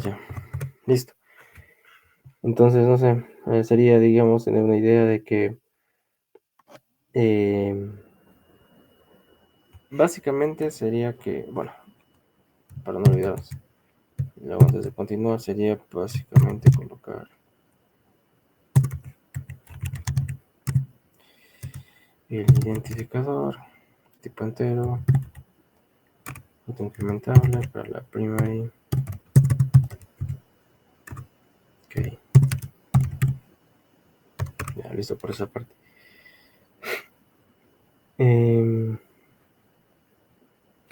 Ya. Listo. Entonces, no sé, sería, digamos, tener una idea de que básicamente sería que, bueno, para no olvidarnos, luego antes de continuar, sería básicamente colocar el identificador, tipo entero, incrementable para la primary. Ok. Ya, listo por esa parte.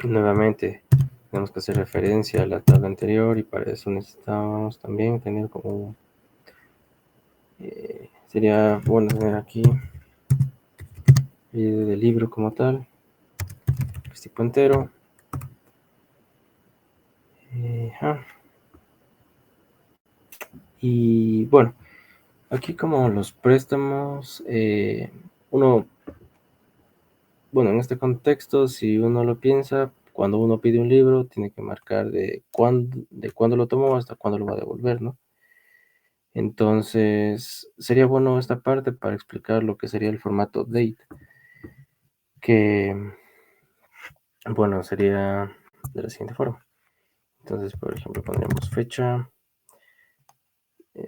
Nuevamente, tenemos que hacer referencia a la tabla anterior y para eso necesitamos también tener como sería bueno tener aquí el del libro como tal, pues tipo entero. Y bueno, aquí como los préstamos, uno, bueno, en este contexto, si uno lo piensa, cuando uno pide un libro, tiene que marcar de cuándo lo tomó hasta cuándo lo va a devolver, ¿no? Entonces, sería bueno esta parte para explicar lo que sería el formato date, que, bueno, sería de la siguiente forma. Entonces, por ejemplo, pondríamos fecha,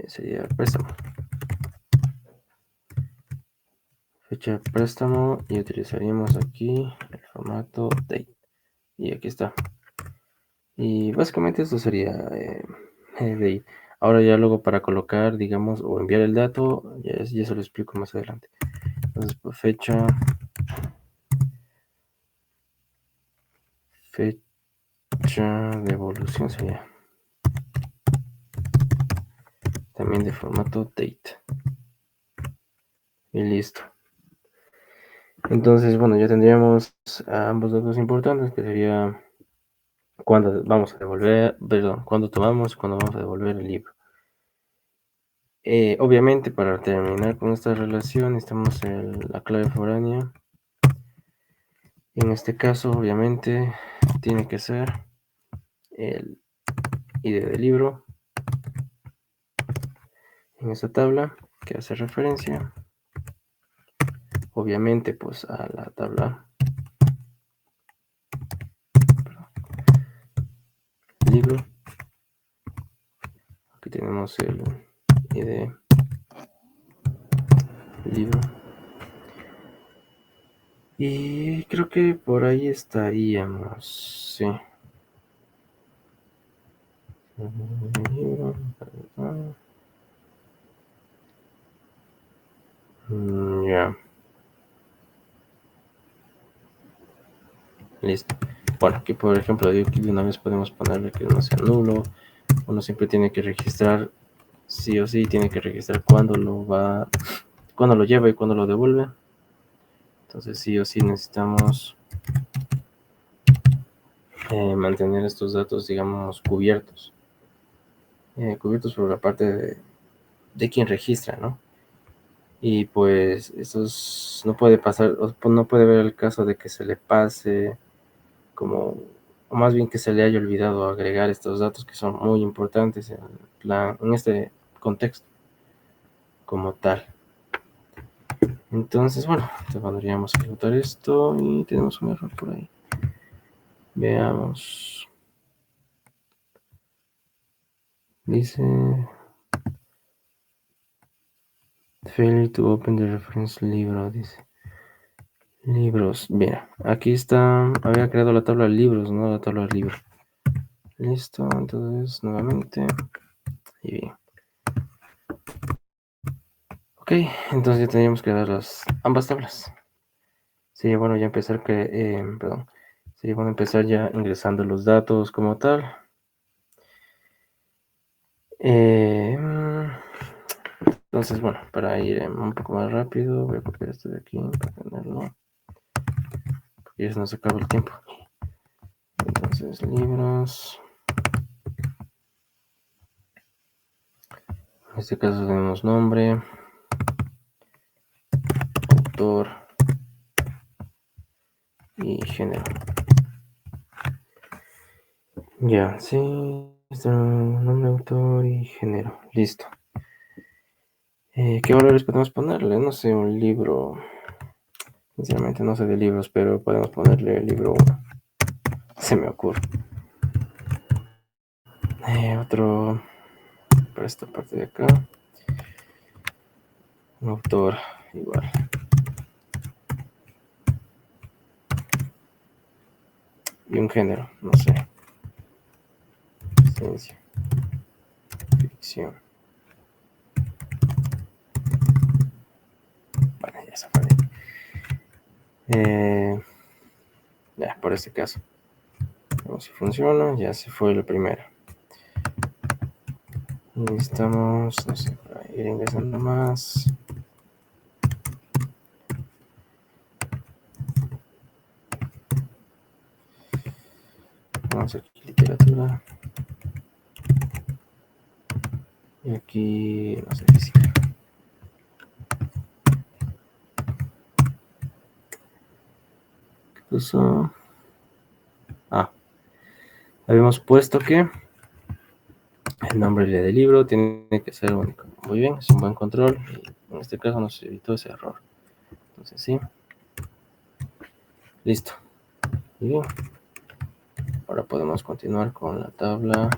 sería préstamo. Fecha de préstamo y utilizaríamos aquí el formato date. Y aquí está. Y básicamente esto sería date. Ahora ya luego para colocar, digamos, o enviar el dato, ya se lo explico más adelante. Entonces, pues, fecha de evolución sería también de formato date. Y listo. Entonces, bueno, ya tendríamos ambos datos importantes, que sería cuándo vamos a devolver, perdón, cuándo tomamos y cuándo vamos a devolver el libro. Obviamente, para terminar con esta relación, necesitamos la clave foránea. En este caso, obviamente, tiene que ser el ID del libro en esta tabla que hace referencia, obviamente, pues a la tabla libro. Aquí tenemos el ID libro. Y creo que por ahí estaríamos, sí. Ya. Listo. Bueno, aquí por ejemplo, de una vez podemos ponerle que no sea nulo. Uno siempre tiene que registrar, sí o sí, tiene que registrar cuándo cuándo lo lleva y cuándo lo devuelve. Entonces sí o sí necesitamos mantener estos datos, digamos, cubiertos. Cubiertos por la parte de quien registra, ¿no? Y pues estos no puede pasar, no puede haber el caso de que se le pase como, o más bien que se le haya olvidado agregar estos datos que son muy importantes en este contexto como tal. Entonces, bueno, te podríamos ejecutar esto y tenemos un error por ahí. Veamos. Dice failure to open the reference libro, dice. Libros. Bien, aquí está. Había creado la tabla de libros, ¿no? La tabla de libros. Listo, entonces nuevamente. Y bien. Ok, entonces ya tendríamos que dar ambas tablas. Sería bueno ya empezar Sería bueno empezar ya ingresando los datos como tal. Entonces, bueno, para ir un poco más rápido, voy a copiar esto de aquí para tenerlo, porque ya se nos acaba el tiempo. Entonces, libros. En este caso tenemos nombre, autor y género. Ya, sí, está nombre, autor y género. Listo. ¿Qué valores podemos ponerle? No sé, un libro. Sinceramente no sé de libros, pero podemos ponerle el libro 1. Se me ocurre. Otro para esta parte de acá. Un autor igual. Y un género, no sé. Ciencia, ficción. Bueno, ya se fue. Ya, por este caso. Vamos si funciona. Ya se fue la primera. Y estamos, no sé, para ir ingresando más. Vamos aquí, literatura. Y aquí, no sé, física. ¿Qué pasó? Habíamos puesto que el nombre del libro tiene que ser único. Muy bien, es un buen control. Y en este caso nos evitó ese error. Entonces sí. Listo. Y bien. Ahora podemos continuar con la tabla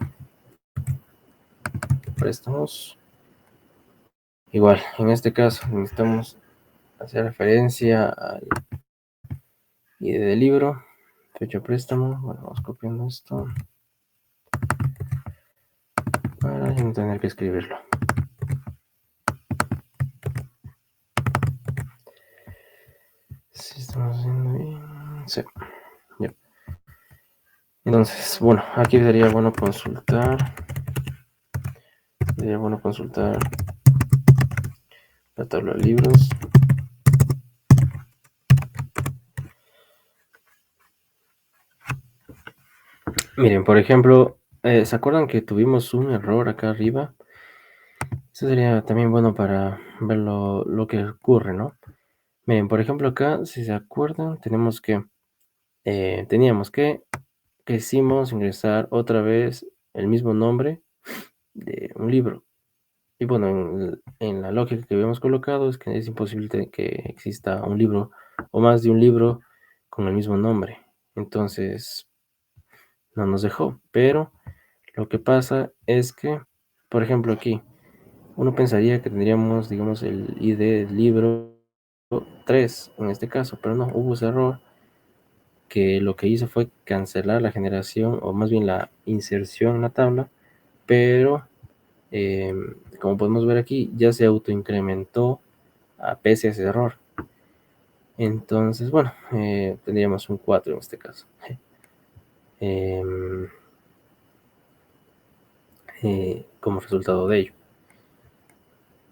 de préstamos. Igual, en este caso necesitamos hacer referencia al ID del libro, fecha de préstamo. Bueno, vamos copiando esto para no tener que escribirlo. Si estamos haciendo bien. Sí. Ya. Entonces, bueno, aquí sería bueno consultar. Sería bueno consultar la tabla de libros. Miren, por ejemplo, ¿se acuerdan que tuvimos un error acá arriba? Eso sería también bueno para ver lo que ocurre, ¿no? Miren, por ejemplo, acá, si se acuerdan, teníamos que quisimos ingresar otra vez el mismo nombre de un libro. Y bueno, en la lógica que habíamos colocado es que es imposible que exista un libro o más de un libro con el mismo nombre. Entonces, no nos dejó. Pero lo que pasa es que, por ejemplo, aquí, uno pensaría que tendríamos, digamos, el ID del libro 3 en este caso, pero no, hubo ese error que lo que hizo fue cancelar la generación, o más bien la inserción en la tabla, pero como podemos ver aquí, ya se autoincrementó a pese a ese error. Entonces, bueno, tendríamos un 4 en este caso. Como resultado de ello.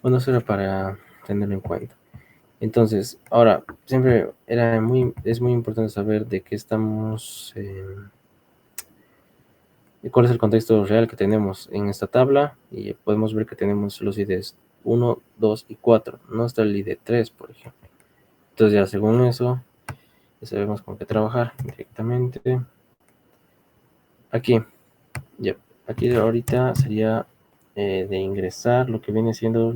Bueno, eso era para tenerlo en cuenta. Entonces, ahora, siempre es muy importante saber de qué estamos, cuál es el contexto real que tenemos en esta tabla, y podemos ver que tenemos los IDs 1, 2 y 4, no está el ID 3, por ejemplo. Entonces ya según eso, ya sabemos con qué trabajar directamente. Aquí, ya, aquí ahorita sería de ingresar lo que viene siendo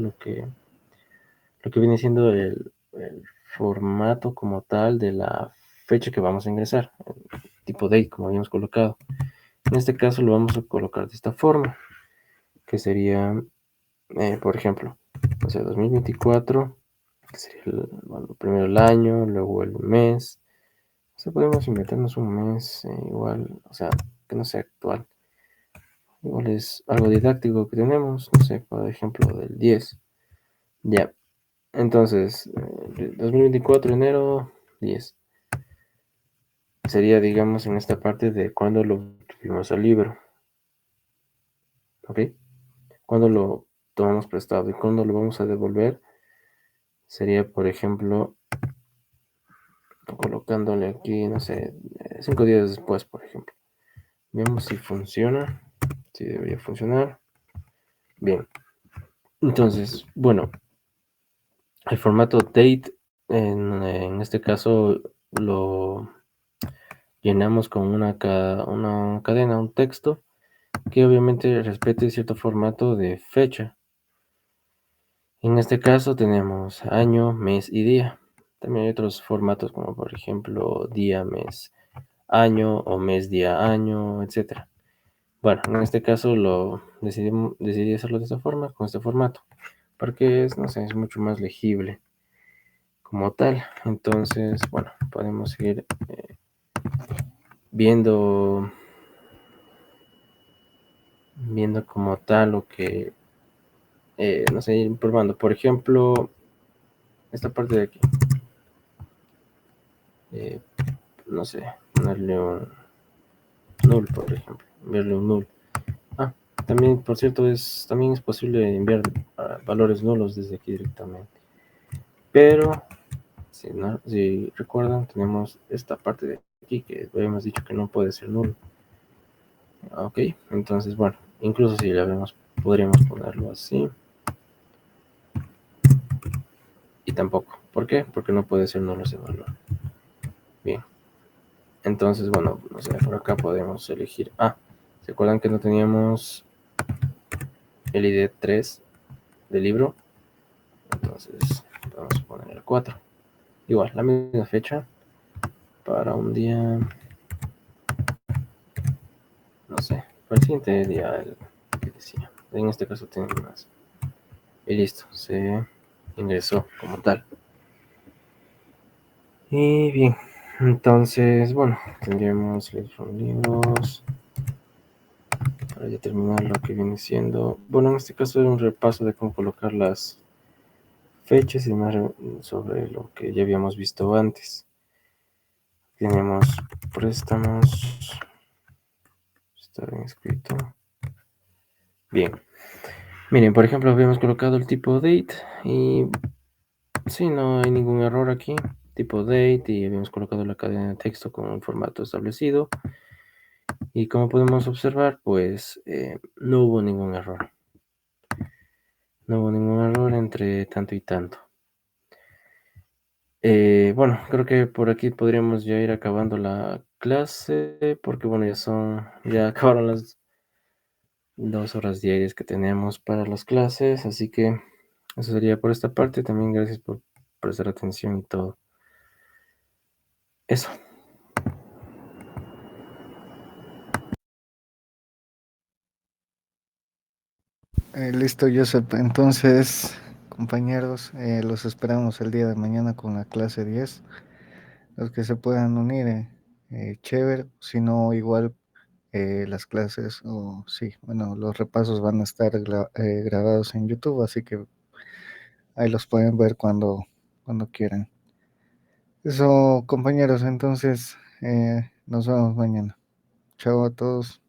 el formato como tal de la fecha que vamos a ingresar, el tipo date como habíamos colocado. En este caso lo vamos a colocar de esta forma, que sería, por ejemplo, o sea, 2024, que sería primero el año, luego el mes. O sea, podemos inventarnos un mes igual, o sea, que no sea actual. Igual es algo didáctico que tenemos, no sé, por ejemplo, del 10. Ya, entonces, 2024, enero 10. sería, digamos, en esta parte de cuando lo tuvimos al libro, ¿ok? Cuando lo tomamos prestado y cuando lo vamos a devolver, sería, por ejemplo, colocándole aquí, no sé, 5 días después, por ejemplo. Vemos si funciona, si debería funcionar. Bien, entonces, bueno, el formato date, en este caso, lo llenamos con una cadena, un texto, que obviamente respete cierto formato de fecha. En este caso tenemos año, mes y día. También hay otros formatos como por ejemplo día, mes, año o mes, día, año, etcétera. Bueno, en este caso decidí hacerlo de esta forma, con este formato, porque es, no sé, es mucho más legible como tal. Entonces, bueno, podemos seguir viendo, viendo como tal lo que, no sé, ir probando. Por ejemplo, esta parte de aquí, eh, no sé, ponerle un null, por ejemplo, enviarle un null. Ah, también, por cierto, también es posible enviar valores nulos desde aquí directamente. Pero, si recuerdan, tenemos esta parte de aquí que habíamos dicho que no puede ser nulo. Ok, entonces, bueno, incluso si podríamos ponerlo así. Y tampoco. ¿Por qué? Porque no puede ser nulo ese valor. Bien. Entonces, bueno, no sé, por acá podemos elegir. Ah, ¿se acuerdan que no teníamos el ID 3 del libro? Entonces, vamos a poner el 4. Igual, la misma fecha para un día, no sé, para el siguiente día, el que decía. En este caso tiene más. Y listo, se ingresó como tal. Y bien, entonces, bueno, tendríamos los libros para ya terminar lo que viene siendo. Bueno, en este caso es un repaso de cómo colocar las fechas y más sobre lo que ya habíamos visto antes. Tenemos préstamos. Está bien escrito. Bien. Miren, por ejemplo, habíamos colocado el tipo date y sí, no hay ningún error aquí. Tipo date y habíamos colocado la cadena de texto con un formato establecido. Y como podemos observar, pues no hubo ningún error. No hubo ningún error entre tanto y tanto. Bueno, creo que por aquí podríamos ya ir acabando la clase porque bueno, ya acabaron las 2 horas diarias que tenemos para las clases, así que eso sería por esta parte. También gracias por prestar atención y todo. Eso. Listo, Joseph. Entonces, compañeros, los esperamos el día de mañana con la clase 10. Los que se puedan unir, chévere. Si no, igual las clases, o sí, bueno, los repasos van a estar grabados en YouTube, así que ahí los pueden ver cuando quieran. Eso, compañeros, entonces nos vemos mañana. Chao a todos.